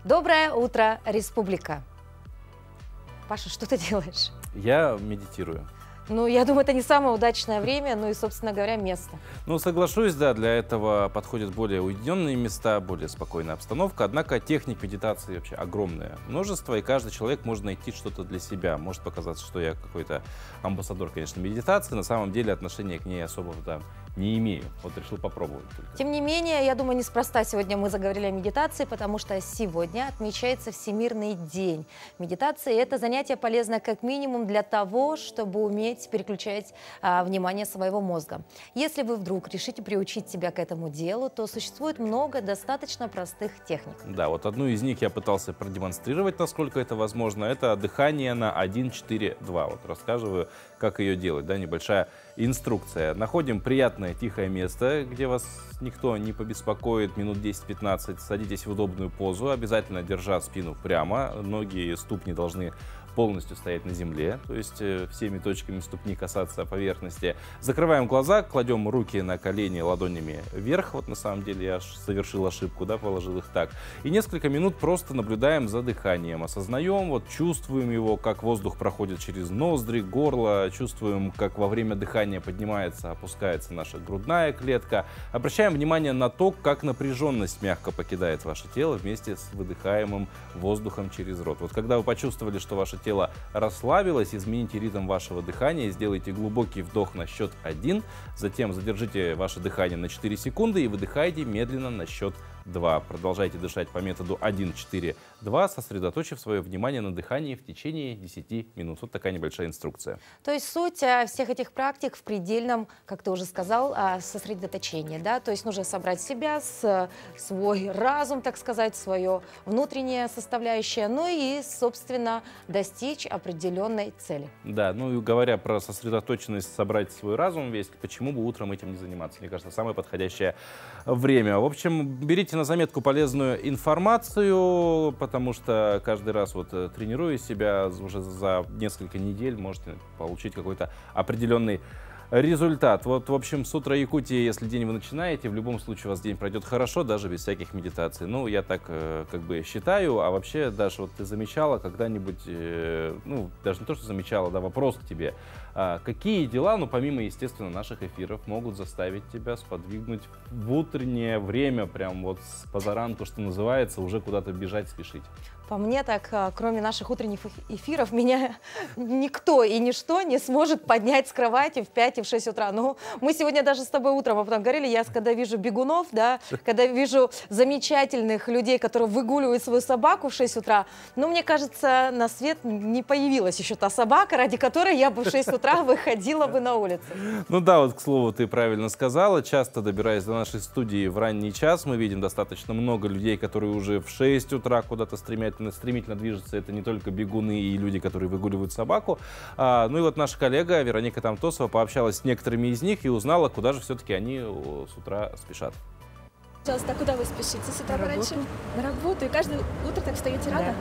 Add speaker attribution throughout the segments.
Speaker 1: Доброе утро, республика. Паша, что ты делаешь?
Speaker 2: Я медитирую.
Speaker 1: Ну, я думаю, это не самое удачное время, ну и, собственно говоря, место.
Speaker 2: Ну, соглашусь, да, для этого подходят более уединенные места, более спокойная обстановка. Однако техник медитации вообще огромное множество, и каждый человек может найти что-то для себя. Может показаться, что я какой-то амбассадор, конечно, медитации. На самом деле отношения к ней особого не имею. Вот решил попробовать только.
Speaker 1: Тем не менее, я думаю, неспроста сегодня мы заговорили о медитации, потому что сегодня отмечается Всемирный день медитации. Это занятие полезно как минимум для того, чтобы уметь переключать внимание своего мозга. Если вы вдруг решите приучить себя к этому делу, то существует много достаточно простых техник.
Speaker 2: Да, вот одну из них я пытался продемонстрировать, насколько это возможно. Это дыхание на 1-4-2. Вот рассказываю, как ее делать. Да, небольшая инструкция. Находим приятное тихое место, где вас никто не побеспокоит, минут 10-15. Садитесь в удобную позу, обязательно держа спину прямо. Ноги и ступни должны полностью стоять на земле, то есть всеми точками ступни касаться поверхности. Закрываем глаза, кладем руки на колени ладонями вверх. Вот на самом деле я совершил ошибку, да, положил их так. И несколько минут просто наблюдаем за дыханием. Осознаем, вот чувствуем его, как воздух проходит через ноздри, горло. Чувствуем, как во время дыхания поднимается, опускается наша грудная клетка. Обращаем внимание на то, как напряженность мягко покидает ваше тело вместе с выдыхаемым воздухом через рот. Вот когда вы почувствовали, что ваше тело расслабилось, измените ритм вашего дыхания, сделайте глубокий вдох на счет 1, затем задержите ваше дыхание на 4 секунды и выдыхайте медленно на счет 2. Продолжайте дышать по методу 1-4-2, сосредоточив свое внимание на дыхании в течение 10 минут. Вот такая небольшая инструкция.
Speaker 1: То есть суть всех этих практик в предельном, как ты уже сказал, сосредоточении. Да? То есть нужно собрать себя, свой разум, так сказать, свое внутреннее составляющее, ну и, собственно, достичь определенной цели.
Speaker 2: Да, ну и говоря про сосредоточенность, собрать свой разум весь, почему бы утром этим не заниматься? Мне кажется, самое подходящее время. В общем, берите на заметку полезную информацию, потому что каждый раз, вот тренируя себя, уже за несколько недель можете получить какой-то определенный результат. Вот, в общем, с утра Якутии, если день вы начинаете, в любом случае у вас день пройдет хорошо, даже без всяких медитаций. Ну, я так как бы считаю. А вообще, Даша, вот ты замечала когда-нибудь, ну, даже не то, что замечала, да, вопрос к тебе. Какие дела, ну, помимо, естественно, наших эфиров, могут заставить тебя сподвигнуть в утреннее время, прям вот с позаранку, что называется, уже куда-то бежать, спешить?
Speaker 1: По мне так, кроме наших утренних эфиров, меня никто и ничто не сможет поднять с кровати в 5 и в 6 утра. Ну, мы сегодня даже с тобой утром об этом говорили. Я, когда вижу бегунов, да, когда вижу замечательных людей, которые выгуливают свою собаку в 6 утра, ну, мне кажется, на свет не появилась еще та собака, ради которой я бы в 6 утра выходила бы на улицу. Ну
Speaker 2: да, вот, к слову, ты правильно сказала. Часто, добираясь до нашей студии в ранний час, мы видим достаточно много людей, которые уже в 6 утра куда-то стремительно движутся. Это не только бегуны и люди, которые выгуливают собаку. Ну и вот наша коллега Вероника Тамтосова пообщалась с некоторыми из них и узнала, куда же все-таки они с утра спешат.
Speaker 3: Пожалуйста, а куда вы спешите с утра пораньше? На работу. И каждое утро так встаете рано?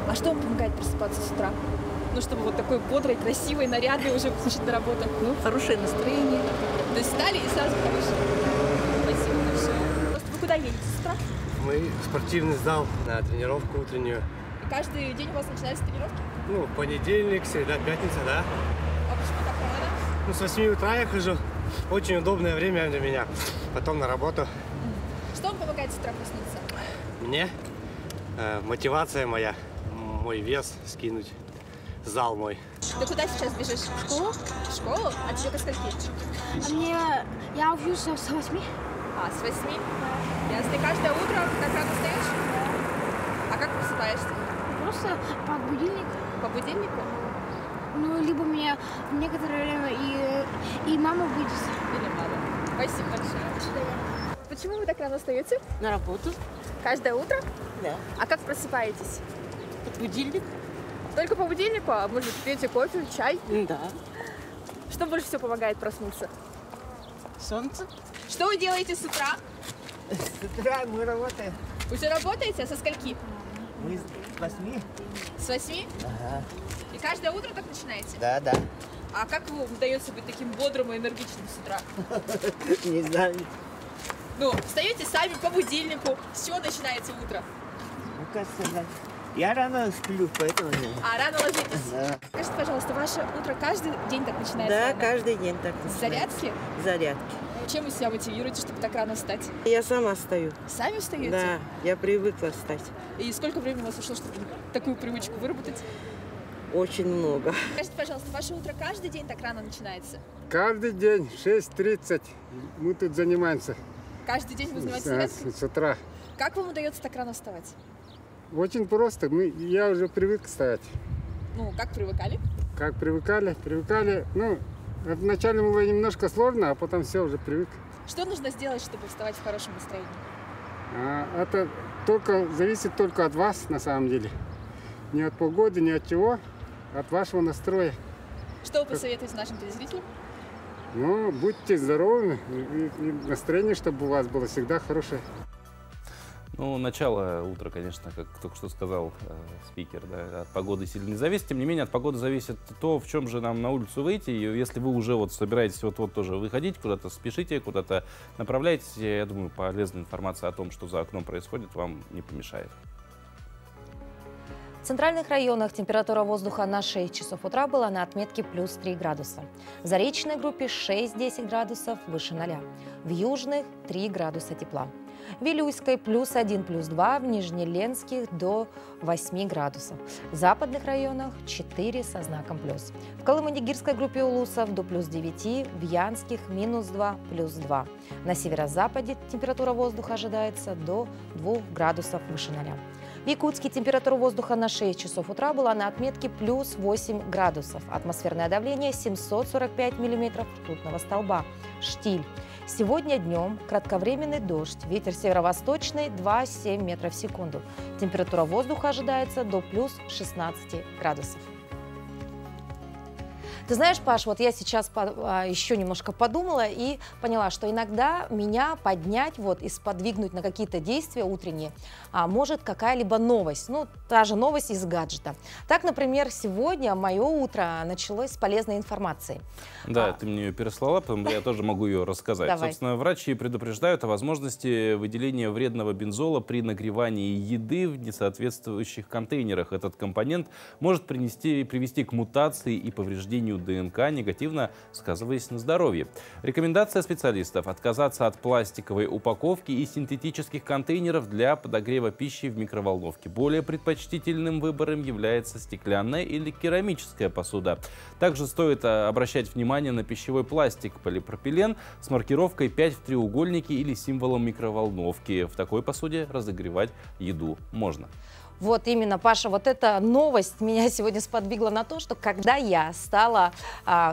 Speaker 3: Да. А что вам помогает просыпаться с утра? Ну, чтобы вот такой бодрой, красивой, нарядной уже спешить на работу.
Speaker 4: Ну, хорошее настроение.
Speaker 3: То есть встали и сразу хорошо. Спасибо большое. Просто вы куда едете с утра?
Speaker 5: Мы в спортивный зал на тренировку утреннюю.
Speaker 3: И каждый день у вас начинаются тренировки?
Speaker 5: Ну, понедельник, среда, пятница, да.
Speaker 3: А почему так рано?
Speaker 5: Ну, с 8 утра я хожу. Очень удобное время для меня. Потом на работу.
Speaker 3: Что вам помогает с утра проснуться?
Speaker 5: Мне мотивация моя, мой вес скинуть, зал мой.
Speaker 3: Ты куда сейчас бежишь? В школу? В школу? А тебе ко скольки?
Speaker 6: Я учусь с 8.
Speaker 3: А, с 8? Ясно. И каждое утро так рано встаешь? А как просыпаешься?
Speaker 6: Просто по будильнику.
Speaker 3: По будильнику?
Speaker 6: Ну, либо меня в некоторое время и мама будет.
Speaker 3: Или мама. Спасибо большое. Почему вы так рано встаете?
Speaker 4: На работу.
Speaker 3: Каждое утро?
Speaker 4: Да.
Speaker 3: А как просыпаетесь?
Speaker 4: Под будильник.
Speaker 3: Только по будильнику? А может, пьете кофе, чай?
Speaker 4: Да.
Speaker 3: Что больше всего помогает проснуться?
Speaker 4: Солнце.
Speaker 3: Что вы делаете с утра?
Speaker 4: С утра мы работаем.
Speaker 3: Уже работаете? А со скольки?
Speaker 4: Мы с 8.
Speaker 3: С 8?
Speaker 4: Ага.
Speaker 3: И каждое утро так начинаете?
Speaker 4: Да, да.
Speaker 3: А как вам удается быть таким бодрым и энергичным с утра?
Speaker 4: Не знаю.
Speaker 3: Ну, встаете сами по будильнику. С чего начинаете утро?
Speaker 4: Ну, кажется, да. Я рано сплю, поэтому...
Speaker 3: А, рано ложитесь?
Speaker 4: Да.
Speaker 3: Скажите, пожалуйста, ваше утро каждый день так начинается?
Speaker 7: Да,
Speaker 3: рано?
Speaker 7: каждый день так.
Speaker 3: С зарядки?
Speaker 7: Зарядки.
Speaker 3: Чем вы себя мотивируете, чтобы так рано встать?
Speaker 7: Я сама встаю.
Speaker 3: Сами встаете?
Speaker 7: Да, я привыкла встать.
Speaker 3: И сколько времени у вас ушло, чтобы такую привычку выработать?
Speaker 7: Очень много.
Speaker 3: Скажите, пожалуйста, ваше утро каждый день так рано начинается?
Speaker 5: Каждый день в 6:30 мы тут занимаемся
Speaker 3: Каждый день вы занимаетесь зарядкой?
Speaker 5: с утра.
Speaker 3: Как вам удается так рано вставать?
Speaker 5: Очень просто. Я уже привык вставать.
Speaker 3: Ну, как привыкали?
Speaker 5: Как привыкали. Ну, вначале было немножко сложно, а потом все, уже привык.
Speaker 3: Что нужно сделать, чтобы вставать в хорошем настроении?
Speaker 5: Это зависит только от вас, на самом деле. Не от погоды, ни от чего, от вашего настроя.
Speaker 3: Что вы посоветуете нашим телезрителям?
Speaker 5: Ну, будьте здоровы, и настроение, чтобы у вас было всегда хорошее.
Speaker 2: Ну, начало утра, конечно, как только что сказал спикер, да, от погоды сильно не зависит. Тем не менее, от погоды зависит то, в чем же нам на улицу выйти. И если вы уже вот собираетесь вот тоже выходить, куда-то спешите, куда-то направляетесь, я думаю, полезная информация о том, что за окном происходит, вам не помешает.
Speaker 1: В центральных районах температура воздуха на 6 часов утра была на отметке плюс 3 градуса. В заречной группе 6-10 градусов выше 0. В южных 3 градуса тепла. В Вилюйской плюс 1, плюс 2, в Нижнеленских до 8 градусов. В западных районах 4 со знаком плюс. В Колымо-Нигирской группе улусов до плюс 9, в Янских минус 2, плюс 2. На северо-западе температура воздуха ожидается до 2 градусов выше 0. В Якутске температура воздуха на 6 часов утра была на отметке плюс 8 градусов. Атмосферное давление 745 миллиметров ртутного столба. Штиль. Сегодня днем кратковременный дождь. Ветер северо-восточный 2,7 метров в секунду. Температура воздуха ожидается до плюс 16 градусов. Ты знаешь, Паш, вот я сейчас еще немножко подумала и поняла, что иногда меня поднять и сподвигнуть на какие-то действия утренние может какая-либо новость. Ну, та же новость из гаджета. Так, например, сегодня мое утро началось с полезной информации.
Speaker 2: Да, ты мне ее переслала, потому что я тоже могу ее рассказать.
Speaker 1: Давай.
Speaker 2: Собственно, врачи предупреждают о возможности выделения вредного бензола при нагревании еды в несоответствующих контейнерах. Этот компонент может привести к мутации и повреждению ДНК, негативно сказываясь на здоровье. Рекомендация специалистов – отказаться от пластиковой упаковки и синтетических контейнеров для подогрева пищи в микроволновке. Более предпочтительным выбором является стеклянная или керамическая посуда. Также стоит обращать внимание на пищевой пластик, полипропилен с маркировкой 5 в треугольнике или символом микроволновки. В такой посуде разогревать еду можно.
Speaker 1: Вот именно, Паша, вот эта новость меня сегодня сподвигла на то, что когда я стала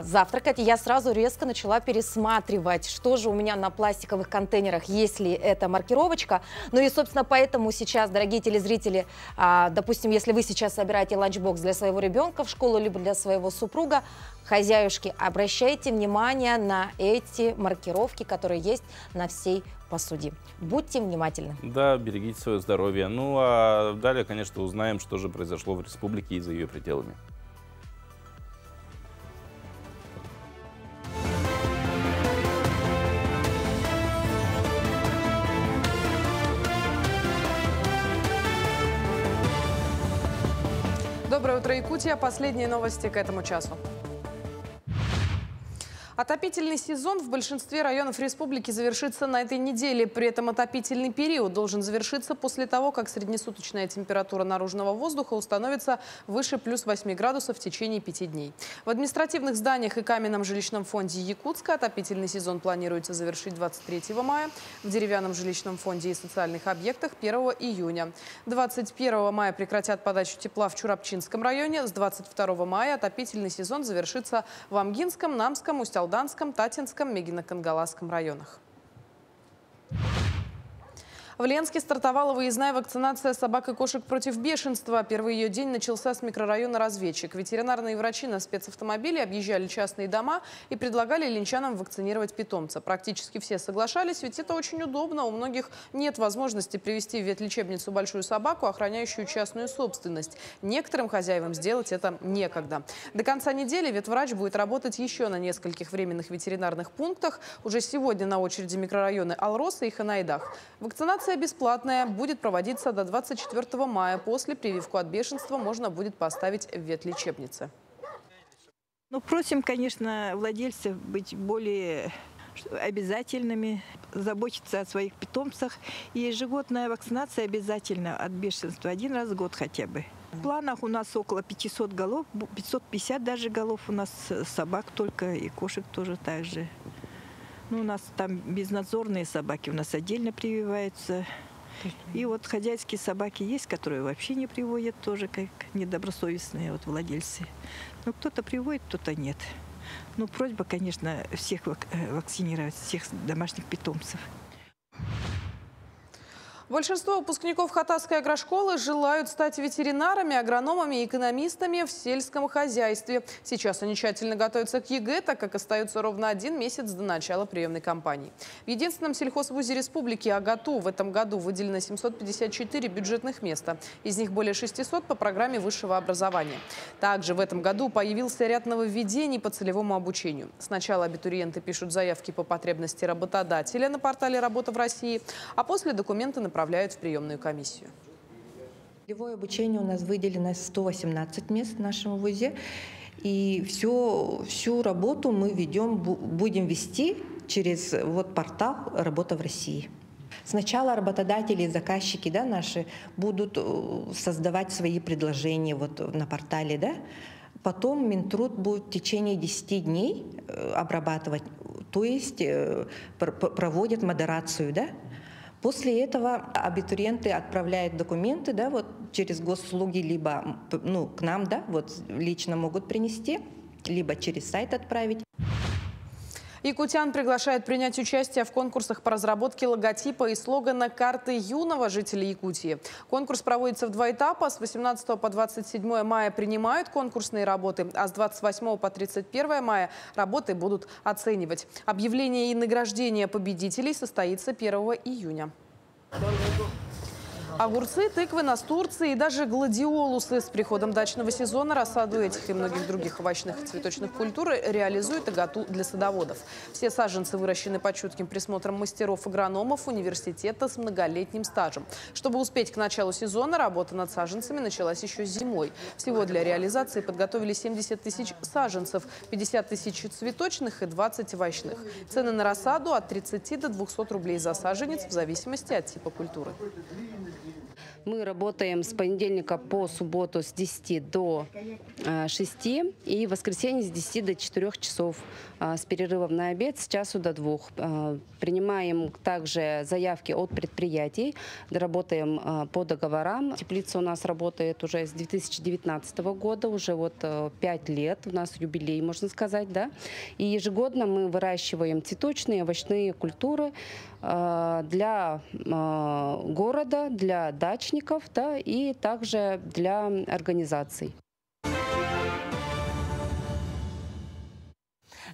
Speaker 1: завтракать, я сразу резко начала пересматривать, что же у меня на пластиковых контейнерах, если это маркировочка. Ну и, собственно, поэтому сейчас, дорогие телезрители, допустим, если вы сейчас собираете ланчбокс для своего ребенка в школу, либо для своего супруга, хозяюшки, обращайте внимание на эти маркировки, которые есть на всей посуде. Будьте внимательны.
Speaker 2: Да, берегите свое здоровье. Ну а далее, конечно, узнаем, что же произошло в республике и за ее пределами.
Speaker 8: Доброе утро, Якутия. Последние новости к этому часу. Отопительный сезон в большинстве районов республики завершится на этой неделе. При этом отопительный период должен завершиться после того, как среднесуточная температура наружного воздуха установится выше плюс 8 градусов в течение 5 дней. В административных зданиях и каменном жилищном фонде Якутска отопительный сезон планируется завершить 23 мая, в деревянном жилищном фонде и социальных объектах 1 июня. 21 мая прекратят подачу тепла в Чурапчинском районе. С 22 мая отопительный сезон завершится в Амгинском, Намском, Усть-Алданском, Татинском, Мегино-Кангаласском районах. В Ленске стартовала выездная вакцинация собак и кошек против бешенства. Первый ее день начался с микрорайона Разведчик. Ветеринарные врачи на спецавтомобиле объезжали частные дома и предлагали ленчанам вакцинировать питомца. Практически все соглашались, ведь это очень удобно. У многих нет возможности привести в ветлечебницу большую собаку, охраняющую частную собственность. Некоторым хозяевам сделать это некогда. До конца недели ветврач будет работать еще на нескольких временных ветеринарных пунктах. Уже сегодня на очереди микрорайоны Алроса и Ханаидах. Вакцинация Вакцинация бесплатная, будет проводиться до 24 мая. После прививку от бешенства можно будет поставить в ветлечебнице.
Speaker 9: Ну, просим, конечно, владельцев быть более обязательными, заботиться о своих питомцах. И ежегодная вакцинация обязательно от бешенства 1 раз в год хотя бы. В планах у нас около 500 голов, 550 даже голов у нас собак только, и кошек тоже так же. Ну, у нас там безнадзорные собаки у нас отдельно прививаются. И вот хозяйские собаки есть, которые вообще не приводят тоже, как недобросовестные вот владельцы. Ну, кто-то приводит, кто-то нет. Ну, просьба, конечно, всех вакцинировать, всех домашних питомцев.
Speaker 8: Большинство выпускников Хатасской агрошколы желают стать ветеринарами, агрономами и экономистами в сельском хозяйстве. Сейчас они тщательно готовятся к ЕГЭ, так как остается ровно 1 месяц до начала приемной кампании. В единственном сельхозвузе республики АГАТУ в этом году выделено 754 бюджетных места. Из них более 600 по программе высшего образования. Также в этом году появился ряд нововведений по целевому обучению. Сначала абитуриенты пишут заявки по потребности работодателя на портале «Работа в России», а после документы направляют в приемную комиссию.
Speaker 10: Целевое обучение у нас выделено 118 мест в нашем вузе. И всю работу мы будем вести через портал «Работа в России». Сначала работодатели и заказчики наши будут создавать свои предложения на портале. Потом Минтруд будет в течение 10 дней обрабатывать, то есть проводит модерацию. После этого абитуриенты отправляют документы через госуслуги, либо к нам лично могут принести, либо через сайт отправить.
Speaker 8: Якутян приглашают принять участие в конкурсах по разработке логотипа и слогана карты юного жителя Якутии. Конкурс проводится в 2 этапа. С 18 по 27 мая принимают конкурсные работы, а с 28 по 31 мая работы будут оценивать. Объявление и награждение победителей состоится 1 июня. Огурцы, тыквы, настурции и даже гладиолусы. С приходом дачного сезона рассаду этих и многих других овощных и цветочных культур реализует АГАТУ для садоводов. Все саженцы выращены под чутким присмотром мастеров-агрономов университета с многолетним стажем. Чтобы успеть к началу сезона, работа над саженцами началась еще зимой. Всего для реализации подготовили 70 тысяч саженцев, 50 тысяч цветочных и 20 овощных. Цены на рассаду от 30 до 200 рублей за саженец в зависимости от типа культуры.
Speaker 11: Мы работаем с понедельника по субботу с 10 до 6 и в воскресенье с 10 до 4 часов с перерывом на обед с часу до 2. Принимаем также заявки от предприятий, работаем по договорам. Теплица у нас работает уже с 2019 года, уже 5 лет, у нас юбилей, можно сказать, И ежегодно мы выращиваем цветочные, овощные культуры для города, для дачников, и также для организаций.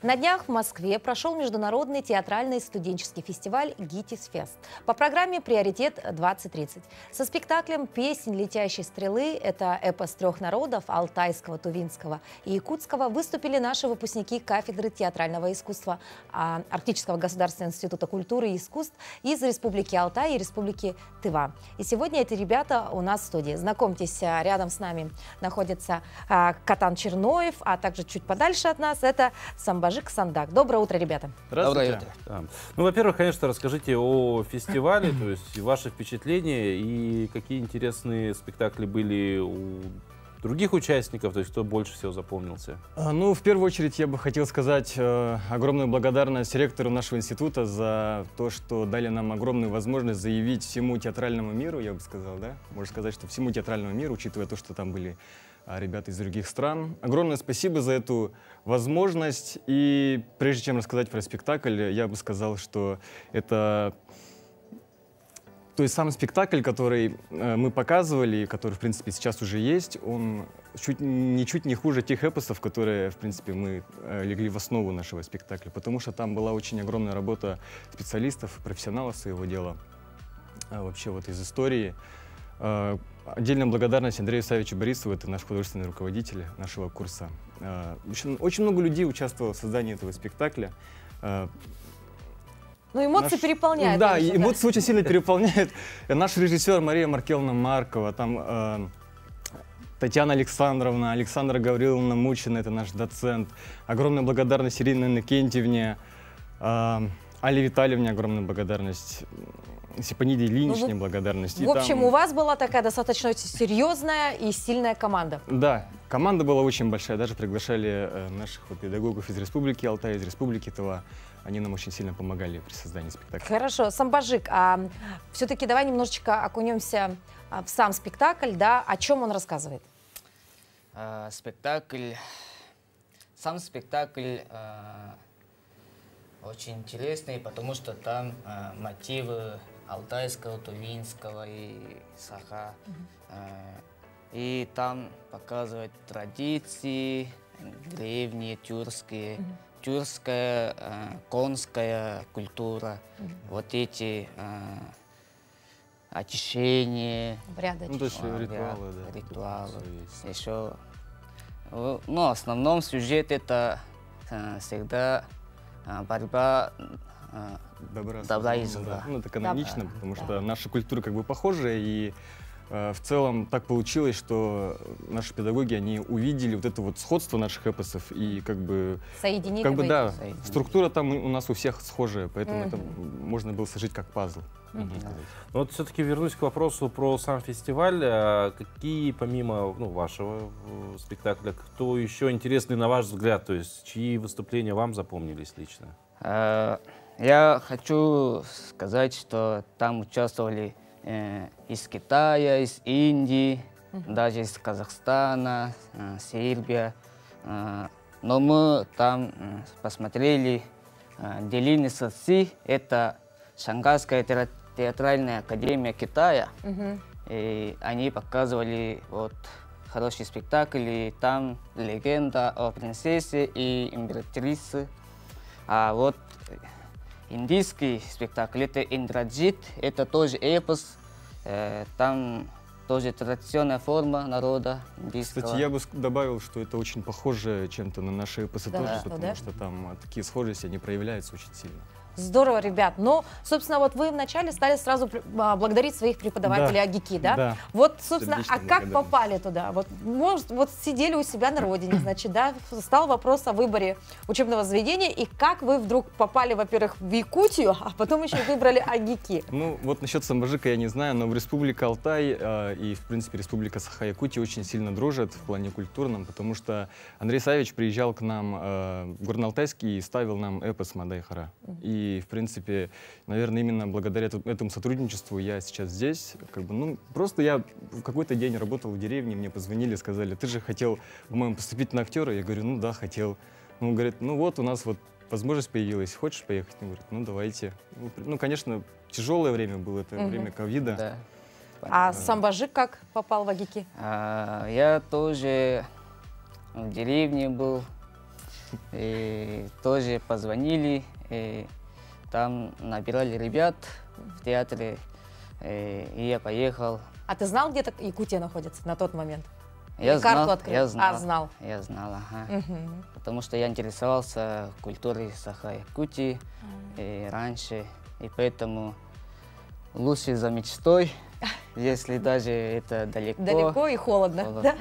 Speaker 1: На днях в Москве прошел международный театральный студенческий фестиваль «ГИТИС-фест» по программе «Приоритет-2030». Со спектаклем «Песнь летящей стрелы» — это эпос 3 народов — алтайского, тувинского и якутского — выступили наши выпускники кафедры театрального искусства Арктического государственного института культуры и искусств из Республики Алтай и Республики Тыва. И сегодня эти ребята у нас в студии. Знакомьтесь, рядом с нами находится Катан Черноев, а также чуть подальше от нас это Самбажик Сандак. Доброе утро, ребята.
Speaker 2: Здравствуйте. Ну, во-первых, конечно, расскажите о фестивале, то есть ваши впечатления и какие интересные спектакли были у других участников, то есть кто больше всего запомнился?
Speaker 12: Ну, в первую очередь я бы хотел сказать огромную благодарность ректору нашего института за то, что дали нам огромную возможность заявить всему театральному миру, я бы сказал, можно сказать, что всему театральному миру, учитывая то, что там были ребята из других стран. Огромное спасибо за эту возможность. И прежде чем рассказать про спектакль, я бы сказал, что это... То есть сам спектакль, который мы показывали, который, в принципе, сейчас уже есть, он ничуть не хуже тех эпосов, которые, в принципе, мы легли в основу нашего спектакля, потому что там была очень огромная работа специалистов, профессионалов своего дела, вообще из истории. Отдельная благодарность Андрею Савичу Борисову, это наш художественный руководитель нашего курса. Очень много людей участвовало в создании этого спектакля.
Speaker 1: Ну, эмоции переполняют.
Speaker 12: Да,
Speaker 1: конечно,
Speaker 12: эмоции очень сильно переполняют. Наш режиссер Мария Маркеловна Маркова, там Татьяна Александровна, Александра Гавриловна Мучина, это наш доцент. Огромная благодарность Ирине Иннокентьевне, Али Витальевне огромная благодарность, Степаниде Ильиничне благодарность.
Speaker 1: В общем, у вас была такая достаточно серьезная и сильная команда.
Speaker 12: Да, команда была очень большая, даже приглашали наших педагогов из Республики Алтай, из Республики Тыва. Они нам очень сильно помогали при создании спектакля.
Speaker 1: Хорошо, Самбажик, все-таки давай немножечко окунемся в сам спектакль, да, о чем он рассказывает?
Speaker 13: Сам спектакль очень интересный, потому что там мотивы алтайского, тувинского и саха. И там показывают традиции древние, тюркские, тюркская, конская культура. Вот эти очищения.
Speaker 1: Обряды.
Speaker 12: Ну, то есть ритуалы, да.
Speaker 13: Ритуалы. Еще, ну, в основном сюжет это всегда борьба добра и зла.
Speaker 12: Ну, это канонично, потому что наша культура как бы похожа, и в целом так получилось, что наши педагоги, они увидели вот это вот сходство наших эпосов и как бы...
Speaker 1: Соединили.
Speaker 12: Как бы, да, структура там у нас у всех схожая, поэтому это можно было сложить как пазл.
Speaker 2: Вот все-таки вернусь к вопросу про сам фестиваль. Какие, помимо вашего спектакля, кто еще интересный на ваш взгляд? То есть, чьи выступления вам запомнились лично?
Speaker 13: Я хочу сказать, что там участвовали из Китая, из Индии, даже из Казахстана, Сербия. Но мы там посмотрели Делини Саци, это Шанхайская театральная академия Китая. И они показывали вот хороший спектакль, и там легенда о принцессе и императрице. А вот индийский спектакль, это Индраджит, это тоже эпос, там тоже традиционная форма народа индийского.
Speaker 12: Кстати, я бы добавил, что это очень похоже чем-то на наши эпосы тоже, потому что там такие схожести, они проявляются очень сильно.
Speaker 1: Здорово, ребят. Но, собственно, вот вы вначале стали сразу благодарить своих преподавателей АГИКИ, да?
Speaker 12: Да.
Speaker 1: Вот, собственно, а как попали туда? Вот, может, вот сидели у себя на родине, значит, да? Стал вопрос о выборе учебного заведения, и как вы вдруг попали, во-первых, в Якутию, а потом еще выбрали АГИКИ?
Speaker 12: Ну, вот насчет Самбажика я не знаю, но в Республике Алтай и, в принципе, Республика Саха-Якутия очень сильно дружат в плане культурном, потому что Андрей Савич приезжал к нам в Горно-Алтайский и ставил нам эпос Мадай-Хара. И, в принципе, наверное, именно благодаря этому сотрудничеству я сейчас здесь. Как бы, ну, просто я в какой-то день работал в деревне, мне позвонили, сказали: ты же хотел, по-моему, поступить на актера? Я говорю: ну да, хотел. Он говорит: ну вот, у нас вот возможность появилась, хочешь поехать? Он говорит: ну давайте. Ну, конечно, тяжелое время было, это время ковида.
Speaker 13: Да.
Speaker 1: А Самбажик как попал в АГИКИ?
Speaker 13: Я тоже в деревне был, и тоже позвонили, и там набирали ребят в театре, и я поехал. А
Speaker 1: ты знал, где Якутия находится на тот момент?
Speaker 13: Я
Speaker 1: карту открыл?
Speaker 13: Я знал.
Speaker 1: Знал.
Speaker 13: Я знал, ага. Потому что я интересовался культурой Саха-Якутии раньше, и поэтому лучше за мечтой, если даже это далеко.
Speaker 1: Далеко и холодно. Да?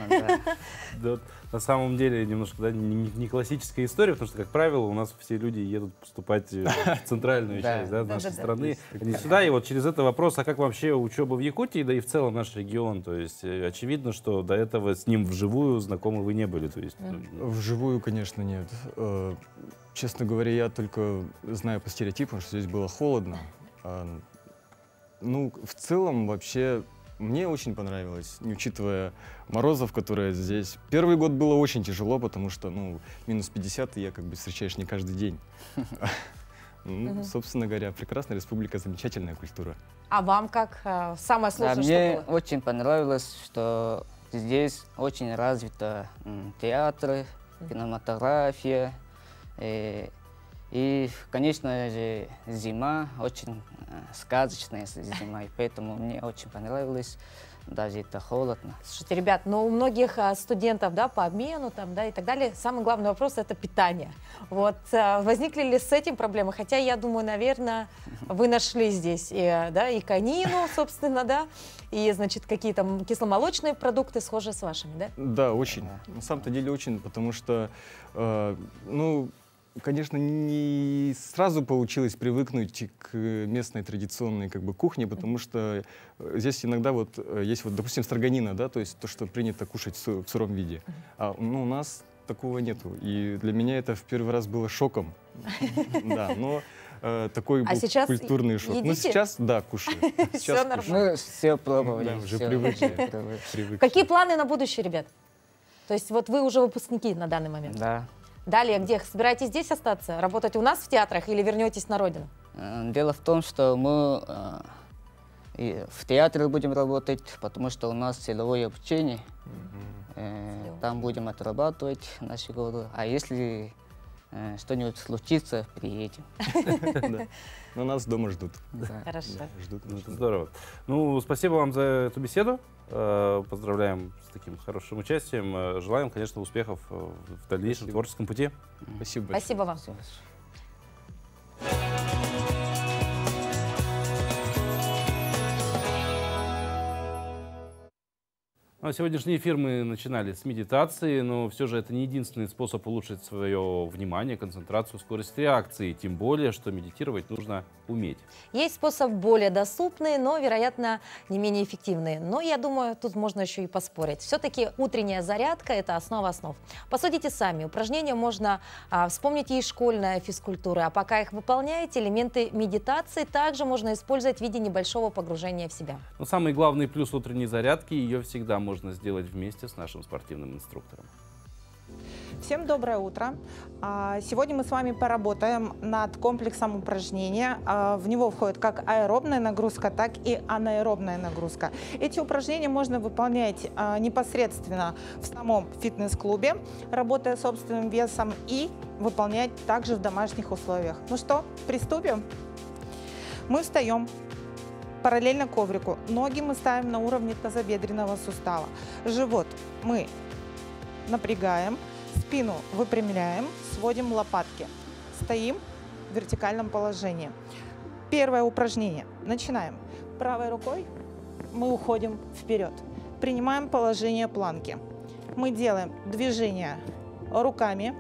Speaker 2: Да, на самом деле немножко не классическая история, потому что, как правило, у нас все люди едут поступать в центральную часть нашей страны, а не сюда. И вот через это вопрос: а как вообще учеба в Якутии, да и в целом наш регион? То есть очевидно, что до этого с ним вживую знакомы вы не были. То есть,
Speaker 12: вживую, конечно, нет. Честно говоря, я только знаю по стереотипам, что здесь было холодно. Ну, в целом, вообще, мне очень понравилось, не учитывая морозов, которые здесь. Первый год было очень тяжело, потому что, ну, минус 50 я как бы встречаешь не каждый день. Собственно говоря, прекрасная республика, замечательная культура.
Speaker 1: А вам как? Самое сложное, что
Speaker 13: мне
Speaker 1: было?
Speaker 13: очень понравилось, что здесь очень развита театры, кинематография. И, конечно же, зима очень сказочная зима, и поэтому мне очень понравилось. даже это холодно.
Speaker 1: Слушайте, ребят, но у многих студентов, да, по обмену там, да, и так далее, самый главный вопрос – это питание. Вот возникли ли с этим проблемы? Хотя, я думаю, наверное, вы нашли здесь, да, и конину, собственно, да, и, значит, какие-то кисломолочные продукты схожие с вашими, да?
Speaker 12: Да, очень. На самом-то деле очень, потому что, ну, конечно, не сразу получилось привыкнуть к местной традиционной как бы кухне, потому что здесь иногда вот есть, вот, допустим, строганина, да, то есть то, что принято кушать в сыром виде. А ну, у нас такого нету. И для меня это в первый раз было шоком. Да, но такой был культурный шок. Ну, сейчас, да, кушаю.
Speaker 1: Все нормально.
Speaker 13: Мы все пробовали.
Speaker 12: Да, уже привыкли.
Speaker 1: Какие планы на будущее, ребят? То есть вот вы уже выпускники на данный момент?
Speaker 13: Да.
Speaker 1: Далее где? Собираетесь здесь остаться? Работать у нас в театрах или вернетесь на родину?
Speaker 13: Дело в том, что мы и в театре будем работать, потому что у нас силовое обучение. Там будем отрабатывать наши годы. А если что-нибудь случится, приедем.
Speaker 12: Но нас дома ждут.
Speaker 1: Хорошо.
Speaker 2: Здорово. Ну, спасибо вам за эту беседу. Поздравляем с таким хорошим участием. Желаем, конечно, успехов в дальнейшем творческом пути.
Speaker 12: Спасибо.
Speaker 1: Спасибо вам.
Speaker 2: Сегодняшний эфир мы начинали с медитации, но все же это не единственный способ улучшить свое внимание, концентрацию, скорость реакции. Тем более, что медитировать нужно уметь.
Speaker 1: Есть способ более доступный, но, вероятно, не менее эффективный. Но я думаю, тут можно еще и поспорить. Все-таки утренняя зарядка – это основа основ. Посудите сами. Упражнения можно вспомнить и из школьной физкультуры. А пока их выполняете, элементы медитации также можно использовать в виде небольшого погружения в себя.
Speaker 2: Но самый главный плюс утренней зарядки – ее всегда можно сделать вместе с нашим спортивным инструктором.
Speaker 14: Всем доброе утро. Сегодня мы с вами поработаем над комплексом упражнений. В него входит как аэробная нагрузка, так и анаэробная нагрузка. Эти упражнения можно выполнять непосредственно в самом фитнес-клубе, работая собственным весом, и выполнять также в домашних условиях. Ну что, приступим? Мы встаем параллельно коврику. Ноги мы ставим на уровне тазобедренного сустава. Живот мы напрягаем, спину выпрямляем, сводим лопатки. Стоим в вертикальном положении. Первое упражнение. Начинаем. Правой рукой мы уходим вперед. Принимаем положение планки. Мы делаем движение руками,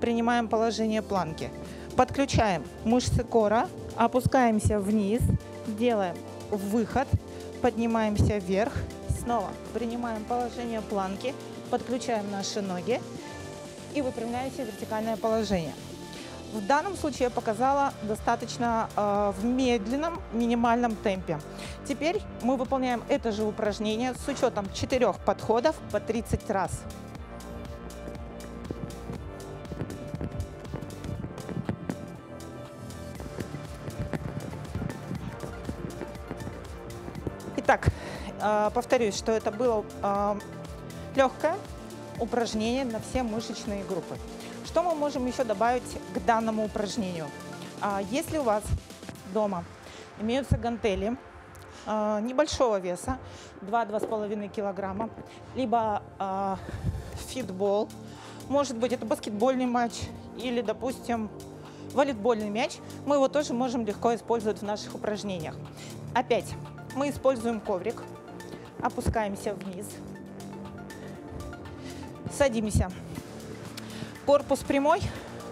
Speaker 14: принимаем положение планки. Подключаем мышцы кора, опускаемся вниз, делаем выход, поднимаемся вверх, снова принимаем положение планки, подключаем наши ноги и выпрямляемся в вертикальное положение. В данном случае я показала достаточно в медленном, минимальном темпе. Теперь мы выполняем это же упражнение с учетом 4 подходов по 30 раз. Итак, повторюсь, что это было легкое упражнение на все мышечные группы. Что мы можем еще добавить к данному упражнению? Если у вас дома имеются гантели небольшого веса, 2-2,5 килограмма, либо фитбол, может быть, это баскетбольный мяч или, допустим, волейбольный мяч, мы его тоже можем легко использовать в наших упражнениях. Опять мы используем коврик, опускаемся вниз, садимся. Корпус прямой,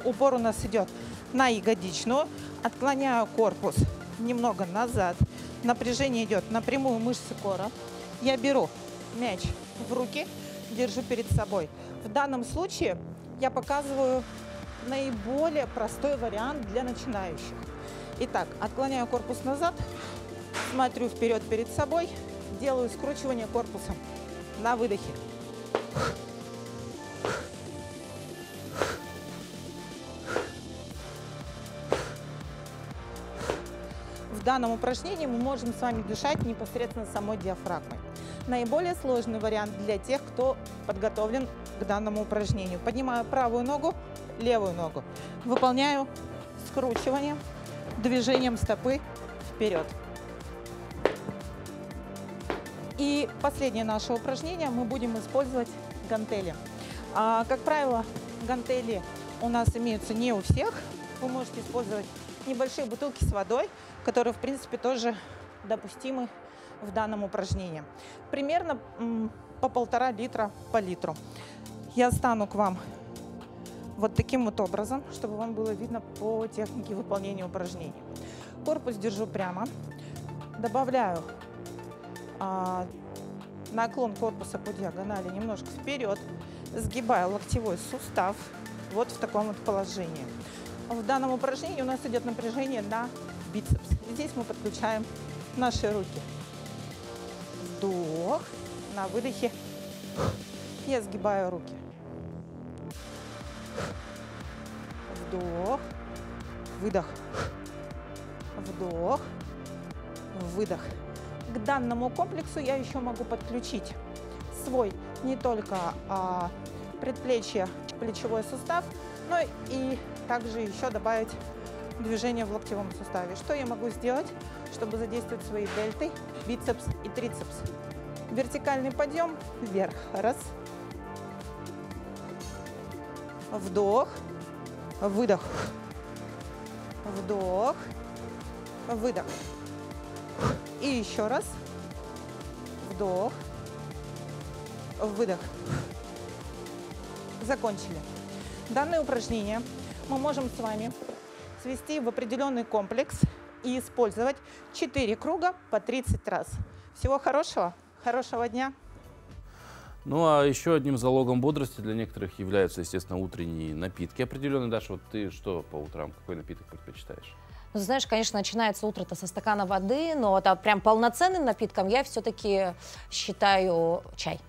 Speaker 14: упор у нас идет на ягодичную, отклоняю корпус немного назад, напряжение идет на прямую мышцу кора. Я беру мяч в руки, держу перед собой. В данном случае я показываю наиболее простой вариант для начинающих. Итак, отклоняю корпус назад, смотрю вперед перед собой, делаю скручивание корпусом на выдохе. В данном упражнении мы можем с вами дышать непосредственно самой диафрагмой. Наиболее сложный вариант для тех, кто подготовлен к данному упражнению. Поднимаю правую ногу, левую ногу. Выполняю скручивание движением стопы вперед. И последнее наше упражнение, мы будем использовать гантели. Как правило, гантели у нас имеются не у всех. Вы можете использовать небольшие бутылки с водой, которые, в принципе, тоже допустимы в данном упражнении. Примерно по 1,5 литра по литру. Я стану к вам вот таким вот образом, чтобы вам было видно по технике выполнения упражнений. Корпус держу прямо. Добавляю наклон корпуса по диагонали немножко вперед. Сгибаю локтевой сустав вот в таком вот положении. В данном упражнении у нас идет напряжение на бицепс. Здесь мы подключаем наши руки. Вдох. На выдохе я сгибаю руки. Вдох. Выдох. Вдох. Выдох. К данному комплексу я еще могу подключить свой не только предплечье, плечевой сустав, но и также еще добавить движение в локтевом суставе. Что я могу сделать, чтобы задействовать свои дельты, бицепс и трицепс? Вертикальный подъем вверх. Раз. Вдох. Выдох. Вдох. Выдох. И еще раз. Вдох. Выдох. Закончили. Данное упражнение мы можем с вами свести в определенный комплекс и использовать 4 круга по 30 раз. Всего хорошего, хорошего дня!
Speaker 2: Ну, а еще одним залогом бодрости для некоторых являются, естественно, утренние напитки определенные. Даша, вот ты что по утрам, какой напиток предпочитаешь?
Speaker 1: Ну, знаешь, конечно, начинается утро-то со стакана воды, но вот, прям полноценным напитком я все-таки считаю чай.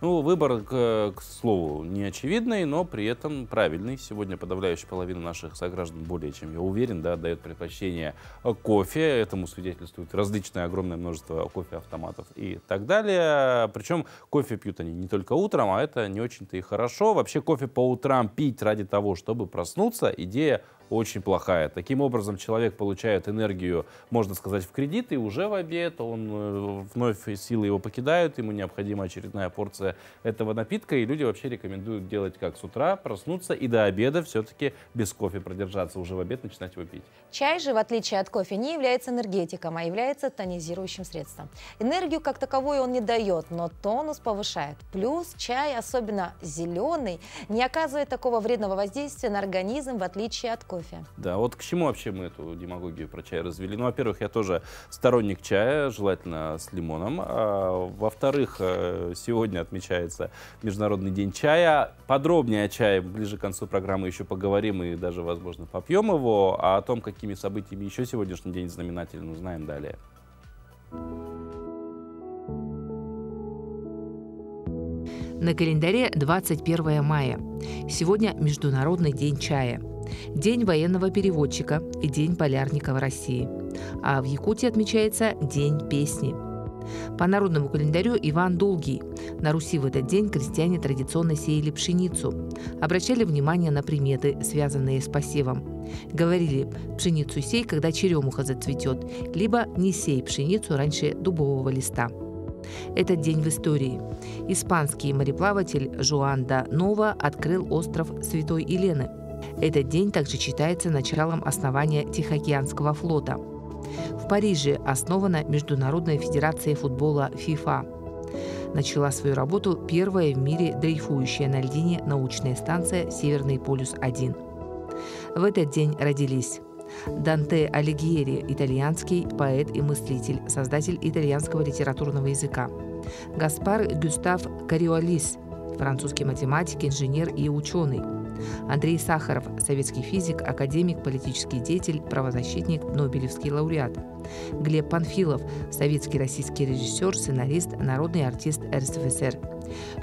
Speaker 2: Ну, выбор, к слову, не очевидный, но при этом правильный. Сегодня подавляющая половина наших сограждан, более чем я уверен, да, дает предпочтение кофе. Этому свидетельствует различное огромное множество кофе-автоматов и так далее. Причем кофе пьют они не только утром, а это не очень-то и хорошо. Вообще кофе по утрам пить ради того, чтобы проснуться, идея очень плохая. Таким образом, человек получает энергию, можно сказать, в кредит, и уже в обед он вновь силы его покидают, ему необходима очередная порция этого напитка, и люди вообще рекомендуют делать как с утра, проснуться и до обеда все-таки без кофе продержаться, уже в обед начинать его пить.
Speaker 1: Чай же, в отличие от кофе, не является энергетиком, а является тонизирующим средством. Энергию как таковую он не дает, но тонус повышает. Плюс чай, особенно зеленый, не оказывает такого вредного воздействия на организм, в отличие от кофе.
Speaker 2: Да, вот к чему вообще мы эту демагогию про чай развели? Ну, во-первых, я тоже сторонник чая, желательно с лимоном. Во-вторых, сегодня отмечается Международный день чая. Подробнее о чае ближе к концу программы еще поговорим и даже, возможно, попьем его. А о том, какими событиями еще сегодняшний день знаменателен, узнаем далее.
Speaker 15: На календаре 21 мая. Сегодня Международный день чая. День военного переводчика и День полярника в России. А в Якутии отмечается День песни. По народному календарю Иван Долгий. На Руси в этот день крестьяне традиционно сеяли пшеницу. Обращали внимание на приметы, связанные с посевом. Говорили: пшеницу сей, когда черемуха зацветет, либо не сей пшеницу раньше дубового листа. Этот день в истории. Испанский мореплаватель Жуан да Нова открыл остров Святой Елены. Этот день также считается началом основания Тихоокеанского флота. В Париже основана Международная федерация футбола ФИФА. Начала свою работу первая в мире дрейфующая на льдине научная станция «Северный полюс-1». В этот день родились Данте Алигьери, итальянский поэт и мыслитель, создатель итальянского литературного языка. Гаспар Гюстав Кориолис, французский математик, инженер и ученый. Андрей Сахаров, советский физик, академик, политический деятель, правозащитник, нобелевский лауреат. Глеб Панфилов, советский российский режиссер, сценарист, народный артист РСФСР.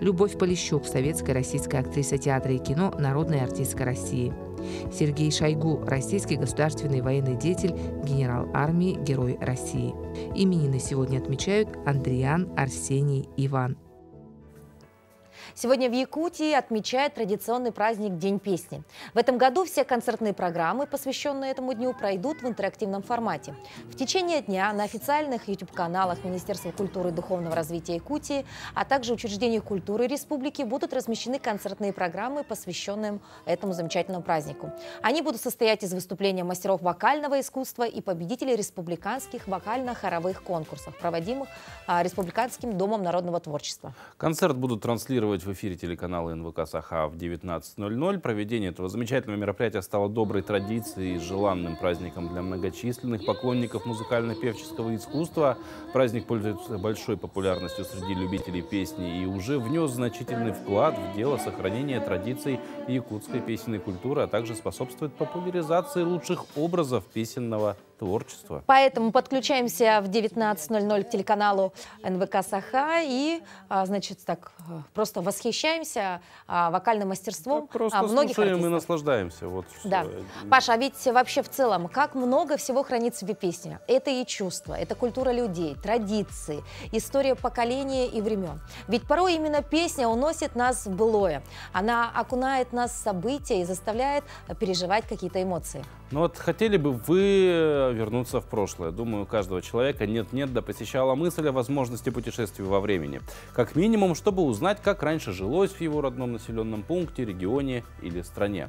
Speaker 15: Любовь Полищук, советская российская актриса театра и кино, народная артистка России. Сергей Шойгу, российский государственный военный деятель, генерал армии, герой России. Именины сегодня отмечают Андриан, Арсений, Иван.
Speaker 1: Сегодня в Якутии отмечают традиционный праздник День песни. В этом году все концертные программы, посвященные этому дню, пройдут в интерактивном формате. В течение дня на официальных YouTube-каналах Министерства культуры и духовного развития Якутии, а также учреждениях культуры республики будут размещены концертные программы, посвященные этому замечательному празднику. Они будут состоять из выступления мастеров вокального искусства и победителей республиканских вокально-хоровых конкурсов, проводимых Республиканским домом народного творчества.
Speaker 2: Концерт будут транслировать в эфире телеканала НВК «Саха» в 19:00. Проведение этого замечательного мероприятия стало доброй традицией и желанным праздником для многочисленных поклонников музыкально-певческого искусства. Праздник пользуется большой популярностью среди любителей песни и уже внес значительный вклад в дело сохранения традиций якутской песенной культуры, а также способствует популяризации лучших образов песенного творчества.
Speaker 1: Поэтому подключаемся в 19:00 к телеканалу НВК «Саха» и, значит, так просто восхищаемся вокальным мастерством многих
Speaker 2: слушаем
Speaker 1: артистов.
Speaker 2: И наслаждаемся. Вот
Speaker 1: да. Паша, а ведь вообще в целом, как много всего хранится в песне. Это и чувства, это культура людей, традиции, история поколения и времен. Ведь порой именно песня уносит нас в былое. Она окунает нас в события и заставляет переживать какие-то эмоции.
Speaker 2: Ну вот хотели бы вы вернуться в прошлое? Думаю, у каждого человека нет-нет, да посещала мысль о возможности путешествия во времени. Как минимум, чтобы узнать, как раньше жилось в его родном населенном пункте, регионе или стране.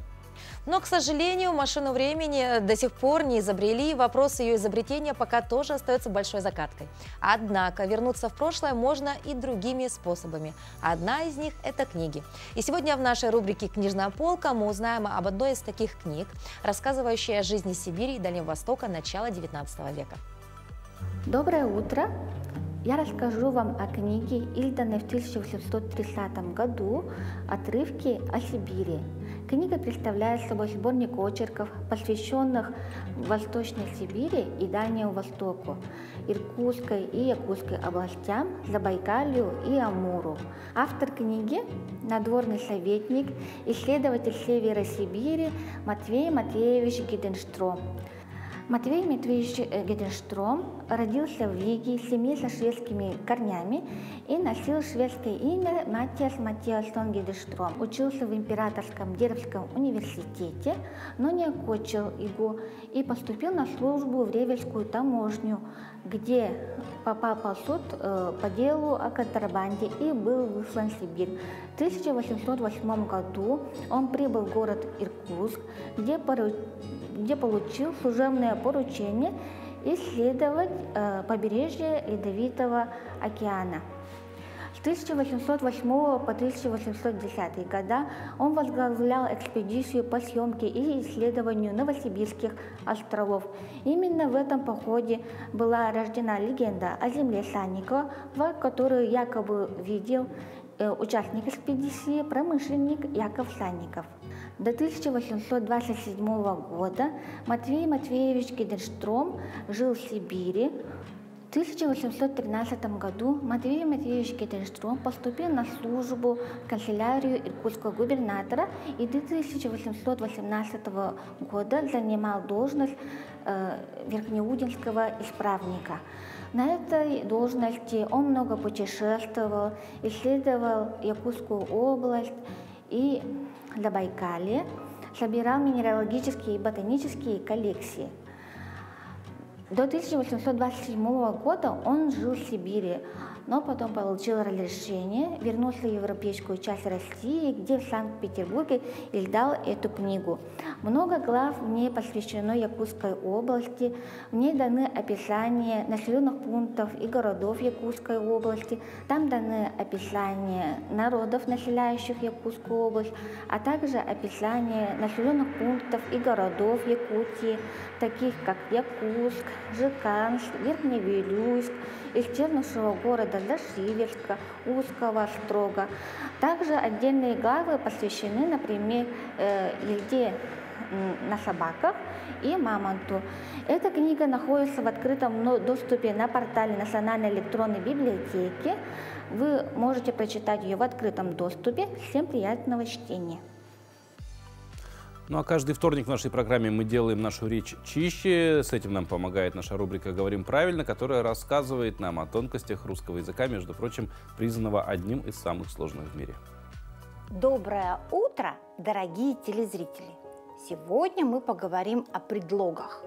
Speaker 1: Но, к сожалению, машину времени до сих пор не изобрели, и вопрос ее изобретения пока тоже остается большой загадкой. Однако вернуться в прошлое можно и другими способами. Одна из них – это книги. И сегодня в нашей рубрике «Книжная полка» мы узнаем об одной из таких книг, рассказывающей о жизни Сибири и Дальнего Востока начала XIX века.
Speaker 16: Доброе утро! Я расскажу вам о книге, изданной в 1830 году «Отрывки о Сибири». Книга представляет собой сборник очерков, посвященных Восточной Сибири и Дальнему Востоку, Иркутской и Якутской областям, Забайкалью и Амуру. Автор книги – надворный советник, исследователь Севера Сибири Матвей Матвеевич Гиденштром. Матвей Матвеевич Гиденштром родился в Риге в семье со шведскими корнями и носил шведское имя Матиас Матиассон Гиденштром. Учился в Императорском Дербском университете, но не окончил его и поступил на службу в Ревельскую таможню, где попал под суд по делу о контрабанде и был выслан в Сибирь. В 1808 году он прибыл в город Иркутск, где получил служебное поручение исследовать побережье Ледовитого океана. С 1808 по 1810 года он возглавлял экспедицию по съемке и исследованию Новосибирских островов. Именно в этом походе была рождена легенда о земле Санникова, которую якобы видел участник экспедиции, промышленник Яков Санников. До 1827 года Матвей Матвеевич Гиденштром жил в Сибири. В 1813 году Матвей Матвеевич Гиденштром поступил на службу в канцелярию иркутского губернатора и до 1818 года занимал должность верхнеудинского исправника. На этой должности он много путешествовал, исследовал Якутскую область и Забайкалье, собирал минералогические и ботанические коллекции. До 1827 года он жил в Сибири, но потом получил разрешение, вернулся в европейскую часть России, где в Санкт-Петербурге издал эту книгу. Много глав в ней посвящено Якутской области, в ней даны описания населенных пунктов и городов Якутской области, там даны описания народов, населяющих Якутскую область, а также описания населенных пунктов и городов Якутии, таких как Якутск, Жиканск, Верхневилюйск, исчезнувшего города Зашиверска, Узкого Острога. Также отдельные главы посвящены, например, езде на собаках и мамонту. Эта книга находится в открытом доступе на портале Национальной электронной библиотеки. Вы можете прочитать ее в открытом доступе. Всем приятного чтения.
Speaker 2: Ну а каждый вторник в нашей программе мы делаем нашу речь чище. С этим нам помогает наша рубрика «Говорим правильно», которая рассказывает нам о тонкостях русского языка, между прочим, признанного одним из самых сложных в мире.
Speaker 17: Доброе утро, дорогие телезрители! Сегодня мы поговорим о предлогах.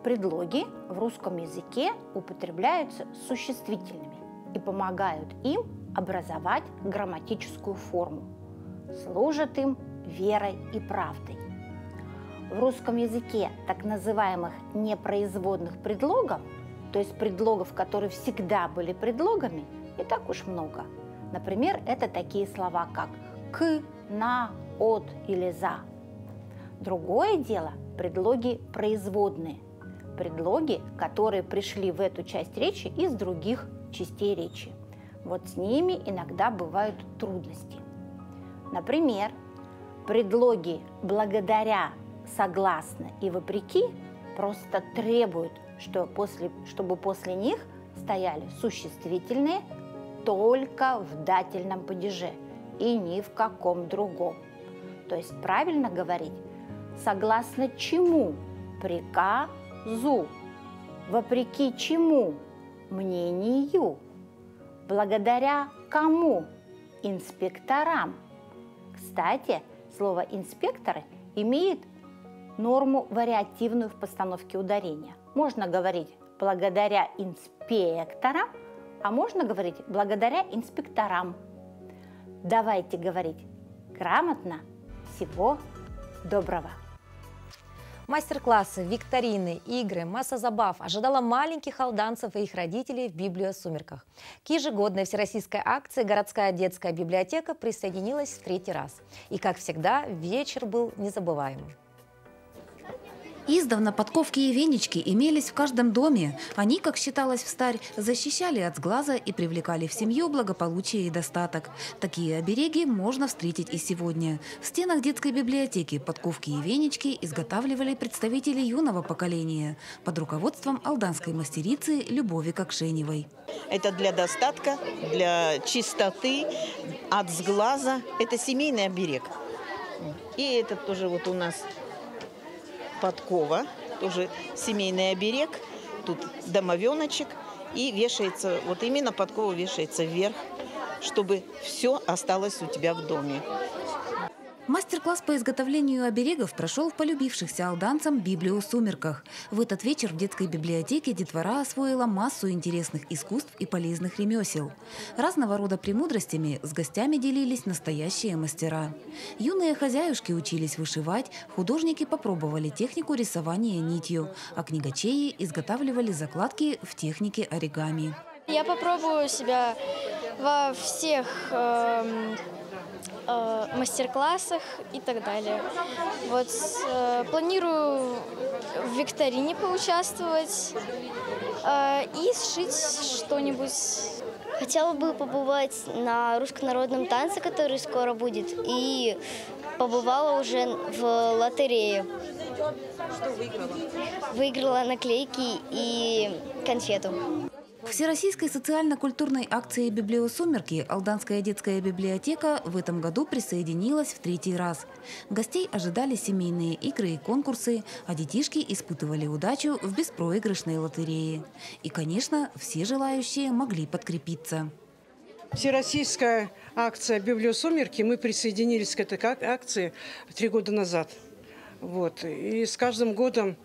Speaker 17: Предлоги в русском языке употребляются существительными и помогают им образовать грамматическую форму, служат им верой и правдой. В русском языке так называемых непроизводных предлогов, то есть предлогов, которые всегда были предлогами, не так уж много. Например, это такие слова, как «к», «на», «от» или «за». Другое дело – предлоги производные. Предлоги, которые пришли в эту часть речи из других частей речи. Вот с ними иногда бывают трудности. Например, предлоги «благодаря», «согласно» и «вопреки» просто требуют, чтобы после них стояли существительные только в дательном падеже и ни в каком другом. То есть правильно говорить «согласно чему?» приказу, вопреки чему? Мнению, благодаря кому? Инспекторам. Кстати, слово «инспекторы» имеет норму вариативную в постановке ударения. Можно говорить «благодаря инспекторам», а можно говорить «благодаря инспекторам». Давайте говорить грамотно. Всего доброго!
Speaker 1: Мастер-классы, викторины, игры, масса забав ожидала маленьких алданцев и их родителей в «Библиосумерках». К ежегодной всероссийской акции городская детская библиотека присоединилась в 3-й раз. И, как всегда, вечер был незабываемым.
Speaker 18: Издавна подковки и венички имелись в каждом доме. Они, как считалось встарь, защищали от сглаза и привлекали в семью благополучие и достаток. Такие обереги можно встретить и сегодня. В стенах детской библиотеки подковки и венички изготавливали представители юного поколения под руководством алданской мастерицы Любови Кокшеневой.
Speaker 19: Это для достатка, для чистоты, от сглаза. Это семейный оберег. И это тоже вот у нас подкова, тоже семейный оберег. Тут домовеночек. И вешается, вот именно подкова вешается вверх, чтобы все осталось у тебя в доме.
Speaker 18: Мастер-класс по изготовлению оберегов прошел в полюбившихся алданцам «Библиосумерках». В этот вечер в детской библиотеке детвора освоила массу интересных искусств и полезных ремесел. Разного рода премудростями с гостями делились настоящие мастера. Юные хозяюшки учились вышивать, художники попробовали технику рисования нитью, а книгачеи изготавливали закладки в технике оригами.
Speaker 20: Я попробую себя во всех мастер-классах и так далее. Вот планирую в викторине поучаствовать и сшить что-нибудь.
Speaker 21: Хотела бы побывать на руссконародном танце, который скоро будет, и побывала уже в лотерее.
Speaker 19: Что выиграла?
Speaker 21: Выиграла наклейки и конфету.
Speaker 18: К всероссийской социально-культурной акции «Библиосумерки» Алданская детская библиотека в этом году присоединилась в 3-й раз. Гостей ожидали семейные игры и конкурсы, а детишки испытывали удачу в беспроигрышной лотерее. И, конечно, все желающие могли подкрепиться.
Speaker 22: Всероссийская акция «Библиосумерки», мы присоединились к этой акции 3 года назад. Вот. И с каждым годом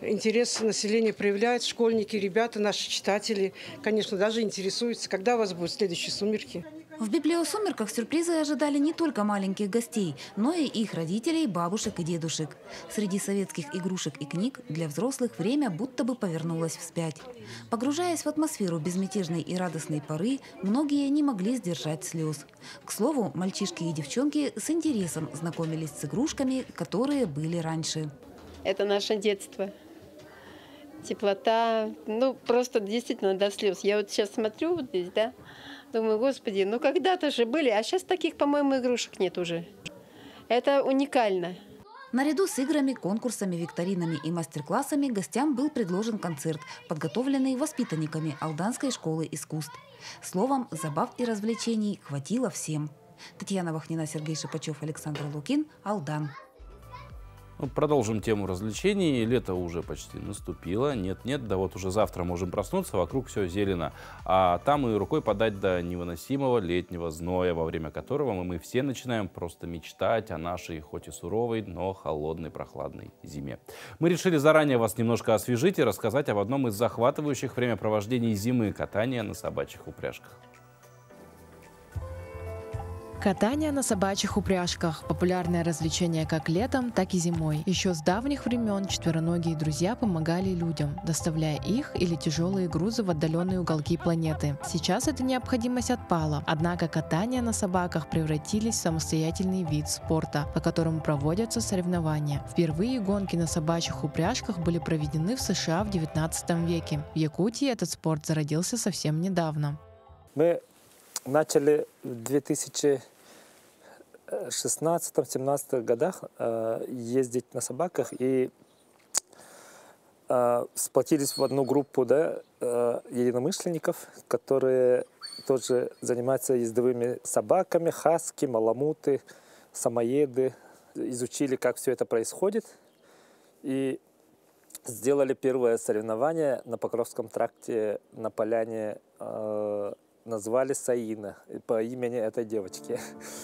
Speaker 22: интерес населения проявляет, школьники, ребята, наши читатели, конечно, даже интересуются, когда у вас будут следующие «Сумерки».
Speaker 18: В «Библиосумерках» сюрпризы ожидали не только маленьких гостей, но и их родителей, бабушек и дедушек. Среди советских игрушек и книг для взрослых время будто бы повернулось вспять. Погружаясь в атмосферу безмятежной и радостной поры, многие не могли сдержать слез. К слову, мальчишки и девчонки с интересом знакомились с игрушками, которые были раньше.
Speaker 23: Это наше детство. Теплота, ну просто действительно до слез. Я вот сейчас смотрю вот здесь, да, думаю, господи, ну когда-то же были, а сейчас таких, по-моему, игрушек нет уже. Это уникально.
Speaker 18: Наряду с играми, конкурсами, викторинами и мастер-классами гостям был предложен концерт, подготовленный воспитанниками Алданской школы искусств. Словом, забав и развлечений хватило всем. Татьяна Вахнина, Сергей Шипачев, Александр Лукин, Алдан.
Speaker 2: Ну, продолжим тему развлечений. Лето уже почти наступило. Нет-нет, да вот уже завтра можем проснуться, вокруг все зелено. А там и рукой подать до невыносимого летнего зноя, во время которого мы все начинаем просто мечтать о нашей, хоть и суровой, но холодной, прохладной зиме. Мы решили заранее вас немножко освежить и рассказать об одном из захватывающих времяпровождений зимы – катания на собачьих упряжках.
Speaker 4: Катание на собачьих упряжках – популярное развлечение как летом, так и зимой. Еще с давних времен четвероногие друзья помогали людям, доставляя их или тяжелые грузы в отдаленные уголки планеты. Сейчас эта необходимость отпала, однако катание на собаках превратились в самостоятельный вид спорта, по которому проводятся соревнования. Впервые гонки на собачьих упряжках были проведены в США в XIX веке. В Якутии этот спорт зародился совсем недавно.
Speaker 6: Мы начали в 2016-17 годах ездить на собаках и сплотились в одну группу единомышленников, которые тоже занимаются ездовыми собаками, хаски, маламуты, самоеды. Изучили, как все это происходит, и сделали первое соревнование на Покровском тракте на поляне. Назвали Саина по имени этой девочки.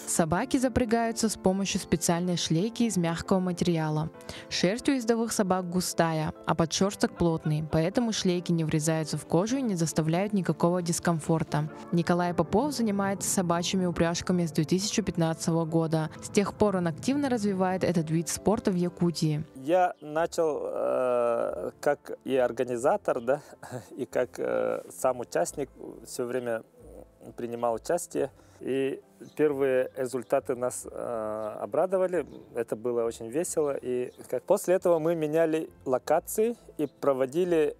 Speaker 4: Собаки запрягаются с помощью специальной шлейки из мягкого материала. Шерсть у ездовых собак густая, а подшерсток плотный, поэтому шлейки не врезаются в кожу и не доставляют никакого дискомфорта. Николай Попов занимается собачьими упряжками с 2015 года. С тех пор он активно развивает этот вид спорта в Якутии.
Speaker 6: Я начал как и организатор, и как сам участник, все время принимал участие. И первые результаты нас обрадовали. Это было очень весело. И после этого мы меняли локации и проводили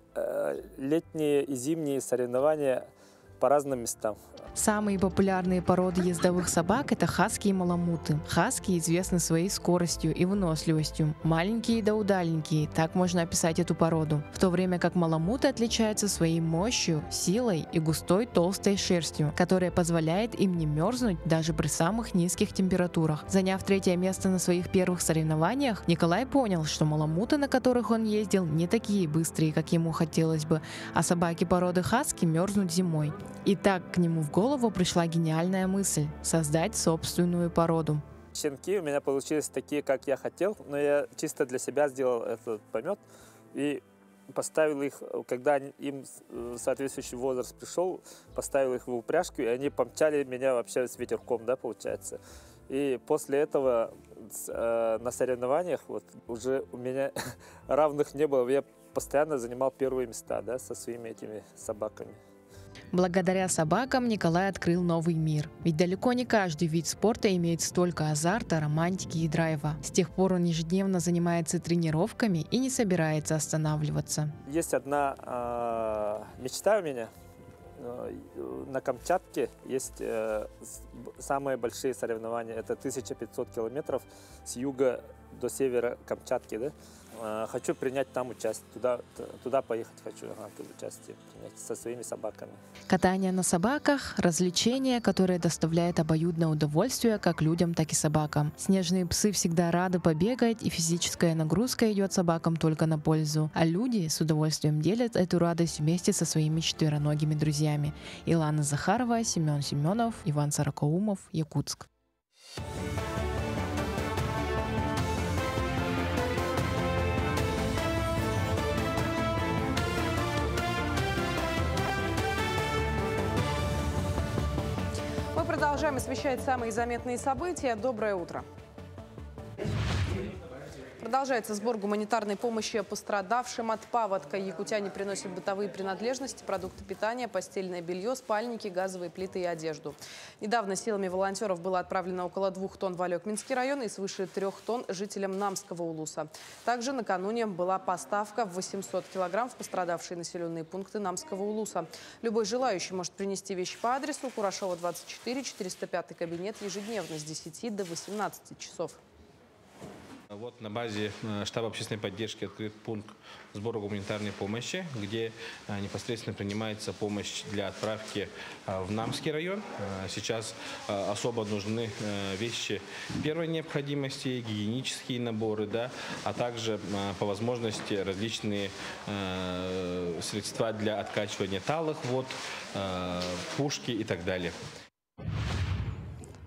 Speaker 6: летние и зимние соревнования по разным местам.
Speaker 4: Самые популярные породы ездовых собак – это хаски и маламуты. Хаски известны своей скоростью и выносливостью. Маленькие да удаленькие – так можно описать эту породу. В то время как маламуты отличаются своей мощью, силой и густой толстой шерстью, которая позволяет им не мерзнуть даже при самых низких температурах. Заняв 3-е место на своих первых соревнованиях, Николай понял, что маламуты, на которых он ездил, не такие быстрые, как ему хотелось бы, а собаки породы хаски мерзнут зимой. И так к нему в голову пришла гениальная мысль – создать собственную породу.
Speaker 6: Щенки у меня получились такие, как я хотел, но я чисто для себя сделал этот помет и поставил их, когда им соответствующий возраст пришел, поставил их в упряжку, и они помчали меня вообще с ветерком, получается. И после этого на соревнованиях уже у меня равных не было, я постоянно занимал первые места со своими этими собаками.
Speaker 4: Благодаря собакам Николай открыл новый мир. Ведь далеко не каждый вид спорта имеет столько азарта, романтики и драйва. С тех пор он ежедневно занимается тренировками и не собирается останавливаться.
Speaker 6: Есть одна мечта у меня. На Камчатке есть самые большие соревнования. Это 1500 километров с юга до севера Камчатки. Хочу принять там участие. Туда поехать хочу, участие принять со своими собаками.
Speaker 4: Катание на собаках – развлечение, которое доставляет обоюдное удовольствие как людям, так и собакам. Снежные псы всегда рады побегать, и физическая нагрузка идет собакам только на пользу. А люди с удовольствием делят эту радость вместе со своими четвероногими друзьями. Илана Захарова, Семен Семенов, Иван Сорокоумов, Якутск.
Speaker 8: Продолжаем освещать самые заметные события. Доброе утро. Продолжается сбор гуманитарной помощи пострадавшим от паводка. Якутяне приносят бытовые принадлежности, продукты питания, постельное белье, спальники, газовые плиты и одежду. Недавно силами волонтеров было отправлено около 2 тонн в Алекминский район и свыше 3 тонн жителям Намского улуса. Также накануне была поставка в 800 килограмм в пострадавшие населенные пункты Намского улуса. Любой желающий может принести вещи по адресу Курашова, 24, 405 кабинет ежедневно с 10 до 18 часов.
Speaker 3: Вот на базе штаба общественной поддержки открыт пункт сбора гуманитарной помощи, где непосредственно принимается помощь для отправки в Намский район. Сейчас особо нужны вещи первой необходимости, гигиенические наборы, да, а также по возможности различные средства для откачивания талых вод, пушки и так далее.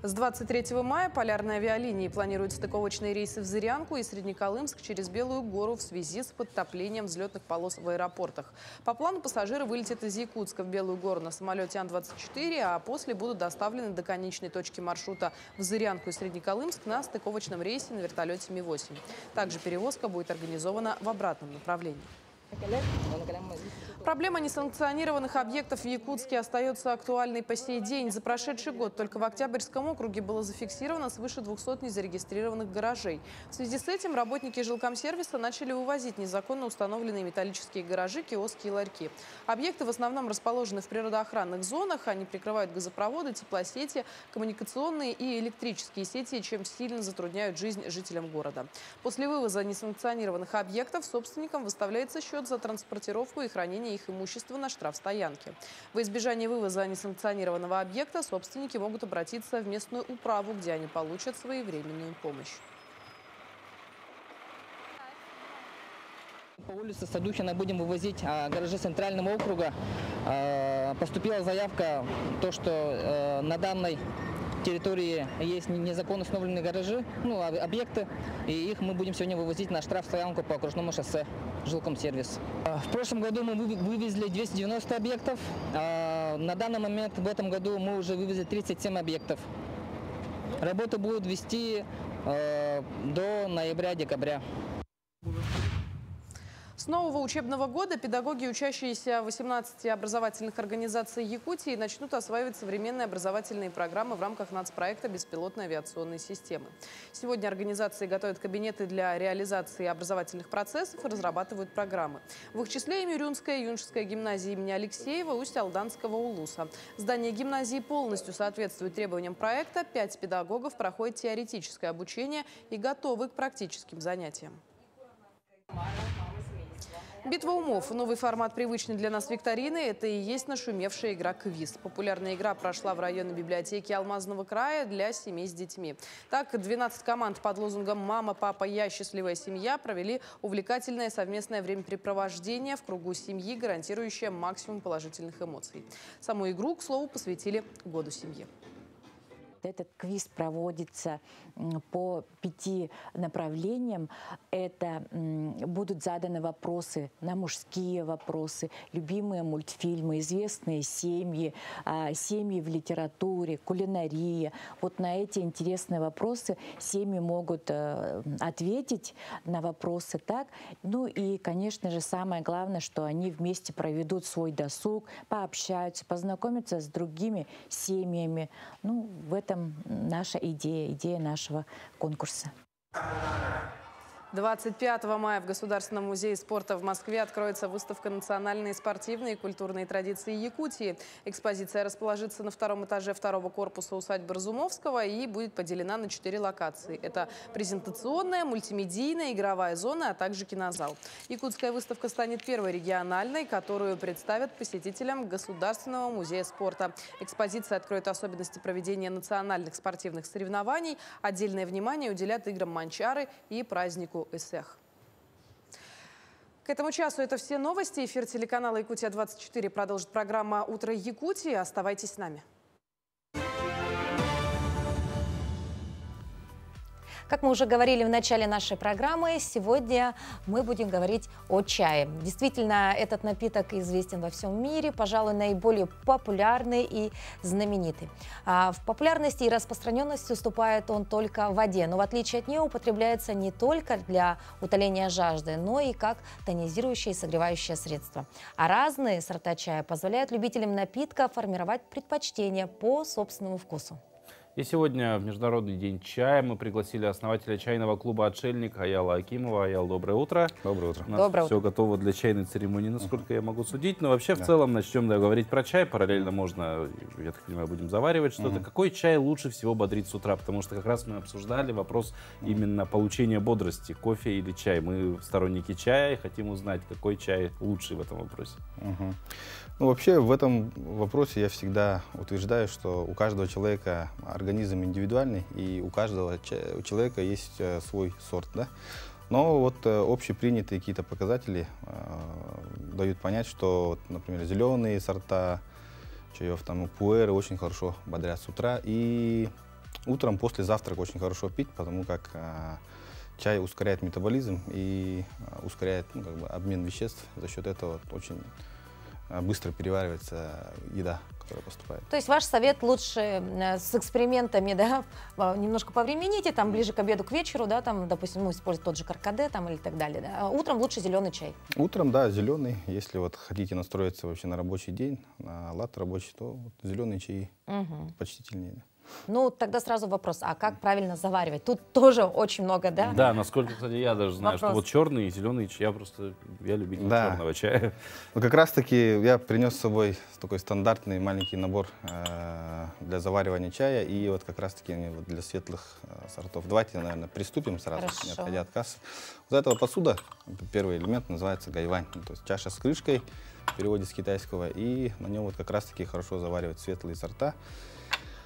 Speaker 8: С 23 мая полярные авиалинии планируют стыковочные рейсы в Зырянку и Среднеколымск через Белую гору в связи с подтоплением взлетных полос в аэропортах. По плану пассажиры вылетят из Якутска в Белую гору на самолете Ан-24, а после будут доставлены до конечной точки маршрута в Зырянку и Среднеколымск на стыковочном рейсе на вертолете Ми-8. Также перевозка будет организована в обратном направлении. Проблема несанкционированных объектов в Якутске остается актуальной по сей день. За прошедший год только в Октябрьском округе было зафиксировано свыше 200 незарегистрированных гаражей. В связи с этим работники жилкомсервиса начали вывозить незаконно установленные металлические гаражи, киоски и ларьки. Объекты в основном расположены в природоохранных зонах. Они прикрывают газопроводы, теплосети, коммуникационные и электрические сети, чем сильно затрудняют жизнь жителям города. После вывоза несанкционированных объектов собственникам выставляется счет за транспортировку и хранение их имущества на штрафстоянке. Во избежание вывоза несанкционированного объекта собственники могут обратиться в местную управу, где они получат своевременную помощь.
Speaker 5: По улице Садухина будем вывозить гаражи Центрального округа. Поступила заявка, что на данной территории есть незаконно установленные гаражи, объекты, и их мы будем сегодня вывозить на штрафстоянку по окружному шоссе жилкомсервис. В прошлом году мы вывезли 290 объектов, на данный момент в этом году мы уже вывезли 37 объектов. Работу будут вести до ноября-декабря.
Speaker 8: С нового учебного года педагоги, учащиеся 18 образовательных организаций Якутии, начнут осваивать современные образовательные программы в рамках нацпроекта «Беспилотной авиационной системы». Сегодня организации готовят кабинеты для реализации образовательных процессов и разрабатывают программы. В их числе и Мюрюнская юношеская гимназия имени Алексеева, Усть-Алданского Улуса. Здание гимназии полностью соответствует требованиям проекта. 5 педагогов проходят теоретическое обучение и готовы к практическим занятиям. Битва умов. Новый формат привычный для нас викторины – это и есть нашумевшая игра «Квиз». Популярная игра прошла в районной библиотеке Алмазного края для семей с детьми. Так, 12 команд под лозунгом «Мама, папа, я, счастливая семья» провели увлекательное совместное времяпрепровождение в кругу семьи, гарантирующее максимум положительных эмоций. Саму игру, к слову, посвятили Году семьи.
Speaker 7: Этот квиз проводится по 5 направлениям. Это будут заданы вопросы на мужские вопросы, любимые мультфильмы, известные семьи, семьи в литературе, кулинария. Вот на эти интересные вопросы семьи могут ответить на вопросы так. Ну и, конечно же, самое главное, что они вместе проведут свой досуг, пообщаются, познакомятся с другими семьями. Ну, в этом наша идея нашего конкурса.
Speaker 8: 25 мая в Государственном музее спорта в Москве откроется выставка «Национальные спортивные и культурные традиции Якутии». Экспозиция расположится на 2-м этаже 2-го корпуса усадьбы Разумовского и будет поделена на 4 локации. Это презентационная, мультимедийная, игровая зона, а также кинозал. Якутская выставка станет первой региональной, которую представят посетителям Государственного музея спорта. Экспозиция откроет особенности проведения национальных спортивных соревнований. Отдельное внимание уделят играм Манчары и празднику Эсэх. К этому часу это все новости. Эфир телеканала «Якутия-24» продолжит программа «Утро Якутии». Оставайтесь с нами.
Speaker 1: Как мы уже говорили в начале нашей программы, сегодня мы будем говорить о чае. Действительно, этот напиток известен во всем мире, пожалуй, наиболее популярный и знаменитый. В популярности и распространенности уступает он только в воде, но в отличие от нее употребляется не только для утоления жажды, но и как тонизирующее и согревающее средство. А разные сорта чая позволяют любителям напитка формировать предпочтения по собственному вкусу.
Speaker 2: И сегодня в Международный день чая мы пригласили основателя чайного клуба «Отшельник» Аяла Акимова. Аял, доброе утро.
Speaker 9: Доброе утро.
Speaker 2: У нас все готово для чайной церемонии, насколько я могу судить. Но вообще в целом начнем говорить про чай. Параллельно можно, я так понимаю, будем заваривать что-то. Какой чай лучше всего бодрит с утра? Потому что как раз мы обсуждали вопрос именно получения бодрости. Кофе или чай? Мы сторонники чая и хотим узнать, какой чай лучший в этом вопросе.
Speaker 9: Ну, вообще в этом вопросе я всегда утверждаю, что у каждого человека организм индивидуальный, и у каждого человека есть свой сорт, да? Но вот общепринятые какие-то показатели дают понять, что, например, зеленые сорта чаев, там, пуэры очень хорошо бодрят с утра, и утром после завтрака очень хорошо пить, потому как чай ускоряет метаболизм и ускоряет обмен веществ, за счет этого очень быстро переваривается еда, которая поступает.
Speaker 1: То есть ваш совет лучше с экспериментами, да, немножко повремените, там ближе к обеду, к вечеру, да, там, допустим, использовать тот же каркаде там или так далее. Да. Утром лучше зеленый чай.
Speaker 9: Утром, да, зеленый. Если вот хотите настроиться вообще на рабочий день, на лад рабочий, то вот зеленый чай почтительнее.
Speaker 1: Ну, тогда сразу вопрос, а как правильно заваривать? Тут тоже очень много, да?
Speaker 2: Да, насколько, кстати, я даже знаю, что вот черный и зеленый чай, я любитель черного чая.
Speaker 9: Ну, как раз-таки я принес с собой такой стандартный маленький набор для заваривания чая, и вот как раз-таки вот для светлых сортов. Давайте, наверное, приступим сразу, не отходя от кассы. Вот эта посуда, первый элемент, называется гайвань, то есть чаша с крышкой, в переводе с китайского, и на нем вот как раз-таки хорошо заваривать светлые сорта.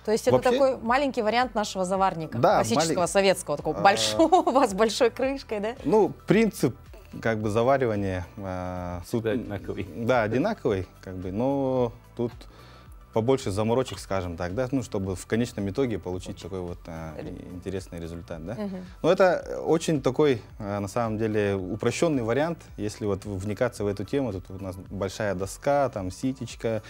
Speaker 1: То есть это такой маленький вариант нашего заварника,
Speaker 9: да,
Speaker 1: классического советского, такого большого, у вас большой крышкой, да?
Speaker 9: Ну, принцип как бы заваривания
Speaker 2: одинаковый.
Speaker 9: Да, одинаковый, как бы, но тут побольше заморочек, скажем так, да, ну, чтобы в конечном итоге получить такой вот интересный результат, да. Но это очень такой, на самом деле, упрощенный вариант, если вот вникаться в эту тему. Тут у нас большая доска, там ситечка,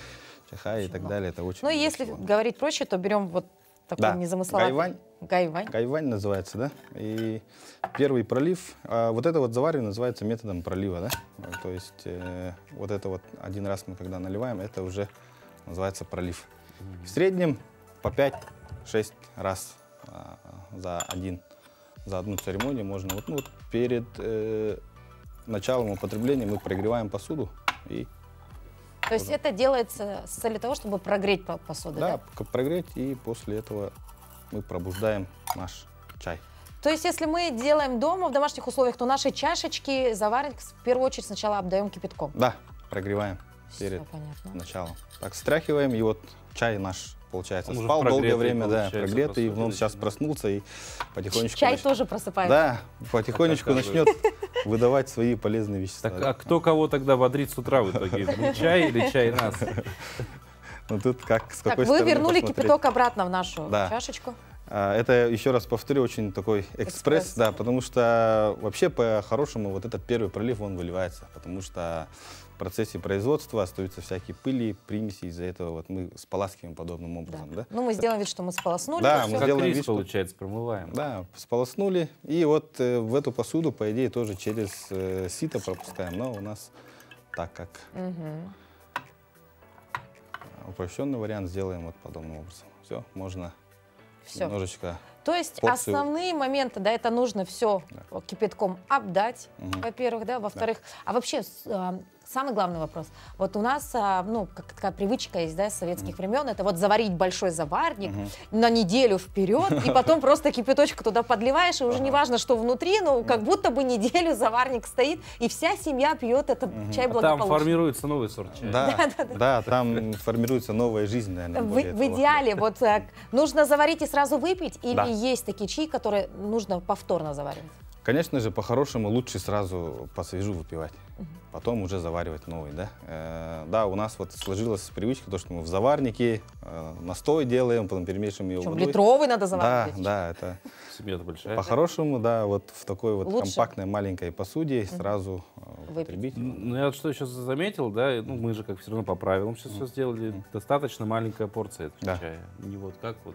Speaker 9: чахай и так далее. Это очень.
Speaker 1: Ну, если говорить проще, то берем вот такой незамысловатый.
Speaker 9: Гайвань. Гайвань называется, да. И первый пролив, вот это вот заваривание называется методом пролива, да. То есть вот это вот один раз мы когда наливаем, это уже называется пролив. В среднем по 5-6 раз за одну церемонию можно. Вот перед началом употребления мы прогреваем посуду и.
Speaker 1: То есть это делается с целью того, чтобы прогреть посуду, да?
Speaker 9: Да, прогреть, и после этого мы пробуждаем наш чай.
Speaker 1: То есть если мы делаем дома в домашних условиях, то наши чашечки заварить в первую очередь сначала обдаем кипятком?
Speaker 9: Да, прогреваем перед началом. Так, встряхиваем, и вот чай наш, получается, он спал долгое время, да, прогретый, и он сейчас проснулся и потихонечку...
Speaker 1: Чай тоже просыпается.
Speaker 9: Да, потихонечку начнет выдавать свои полезные вещества.
Speaker 2: Так, а кто кого тогда бодрит с утра в итоге? Чай или чай нас?
Speaker 9: Ну тут как, с какой
Speaker 1: стороны. Вы вернули кипяток обратно в нашу чашечку.
Speaker 9: Это, еще раз повторю, очень такой экспресс, да, потому что вообще по-хорошему вот этот первый пролив, он выливается, потому что в процессе производства остаются всякие пыли, примеси, из-за этого вот мы споласкиваем подобным образом, да.
Speaker 1: Ну, мы сделаем вид, что мы сполоснули.
Speaker 9: Да, мы сделаем вид,
Speaker 2: получается, промываем.
Speaker 9: Да, сполоснули, и вот в эту посуду, по идее, тоже через сито пропускаем, но у нас так как упрощенный вариант сделаем вот подобным образом. Все, можно немножечко.
Speaker 1: То есть основные моменты, да, это нужно все кипятком обдать, во-первых, да, во-вторых, а вообще самый главный вопрос. Вот у нас, ну, такая привычка есть, да, с советских времен, это вот заварить большой заварник на неделю вперед, и потом просто кипяточку туда подливаешь, и уже не важно, что внутри, но как будто бы неделю заварник стоит, и вся семья пьет этот чай благополучно.
Speaker 2: Там формируется новый сорт чая.
Speaker 9: Да, там формируется новая жизнь, наверное.
Speaker 1: В идеале, вот нужно заварить и сразу выпить, или есть такие чаи, которые нужно повторно заваривать?
Speaker 9: Конечно же, по-хорошему лучше сразу по свежу выпивать, потом уже заваривать новый, да. Да, у нас вот сложилась привычка, то, что мы в заварнике настой делаем, потом перемешиваем его водой.
Speaker 1: Литровый надо заваривать?
Speaker 9: Да, это
Speaker 2: семья большая.
Speaker 9: По-хорошему, да, вот в такой вот компактной маленькой посуде сразу употребить.
Speaker 2: Ну, я вот что сейчас заметил, да, ну, мы же как все равно по правилам сейчас все сделали, достаточно маленькая порция этого чая. Не вот как вот.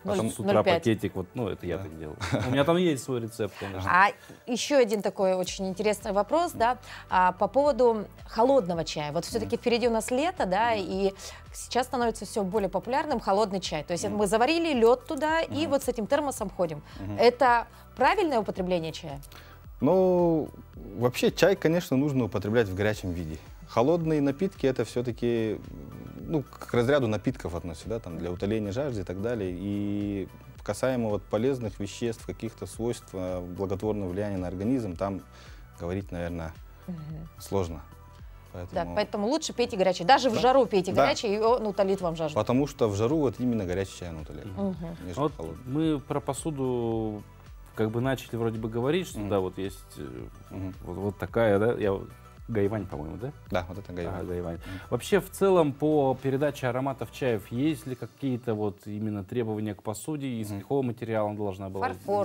Speaker 2: С утра пакетик, вот, ну, это я так делаю. У меня там есть свой рецепт, конечно.
Speaker 1: А еще один такой очень интересный вопрос, да, по поводу холодного чая. Вот все-таки впереди у нас лето, да, и сейчас становится все более популярным холодный чай. То есть мы заварили лед туда и вот с этим термосом ходим. Это правильное употребление чая?
Speaker 9: Ну, вообще чай, конечно, нужно употреблять в горячем виде. Холодные напитки это все-таки, ну, к разряду напитков относятся, да, там, для утоления жажды и так далее. И касаемо вот полезных веществ, каких-то свойств, благотворного влияния на организм, там говорить, наверное, сложно.
Speaker 1: Да, поэтому лучше пейте горячий. Даже в жару пейте горячий, и он утолит вам жажду.
Speaker 9: Потому что в жару вот именно горячий чай утоляет,
Speaker 2: вот мы про посуду как бы начали вроде бы говорить, что да, вот есть вот такая, да, гайвань, по-моему, да?
Speaker 9: Да, вот это гайвань.
Speaker 2: Гайвань. Вообще, в целом, по передаче ароматов чаев, есть ли какие-то вот именно требования к посуде? Из какого материала она должна была
Speaker 1: сделана?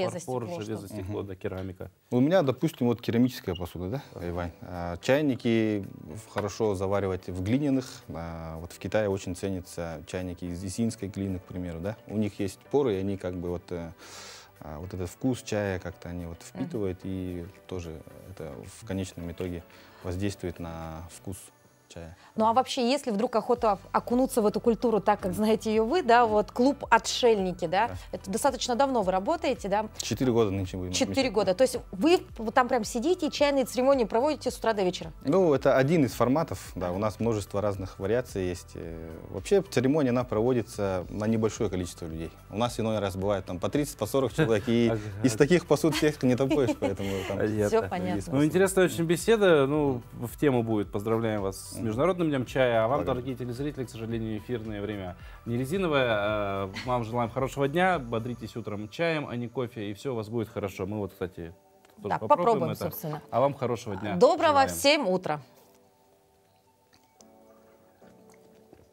Speaker 2: Фарфор, железо, стекло, да, керамика.
Speaker 9: У меня, допустим, вот керамическая посуда, да, гайвань. Чайники хорошо заваривать в глиняных. Вот в Китае очень ценятся чайники из исинской глины, к примеру, да. У них есть поры, и они как бы вот этот вкус чая как-то они вот впитывают, и тоже это в конечном итоге воздействует на вкус чая.
Speaker 1: Ну а вообще, если вдруг охота окунуться в эту культуру, так как знаете ее вы, да, вот клуб «Отшельники», да, это достаточно давно вы работаете, да?
Speaker 9: 4 года нынче будем.
Speaker 1: 4 года, то есть вы там прям сидите, чайные церемонии проводите с утра до вечера?
Speaker 9: Ну, это один из форматов, да, у нас множество разных вариаций есть. Вообще церемония, она проводится на небольшое количество людей. У нас иной раз бывает там по 30, по 40 человек, и из таких посуд всех не топаешь, поэтому там...
Speaker 1: Все понятно.
Speaker 2: Ну, интересная очень беседа, ну, в тему будет. Поздравляем вас с Международным днем чая. А вам, дорогие телезрители, к сожалению, эфирное время не резиновое. Вам желаем хорошего дня. Бодритесь утром чаем, а не кофе, и все у вас будет хорошо. Мы вот, кстати, тоже попробуем это.
Speaker 1: Собственно.
Speaker 2: А вам хорошего дня.
Speaker 1: Доброго всем утра.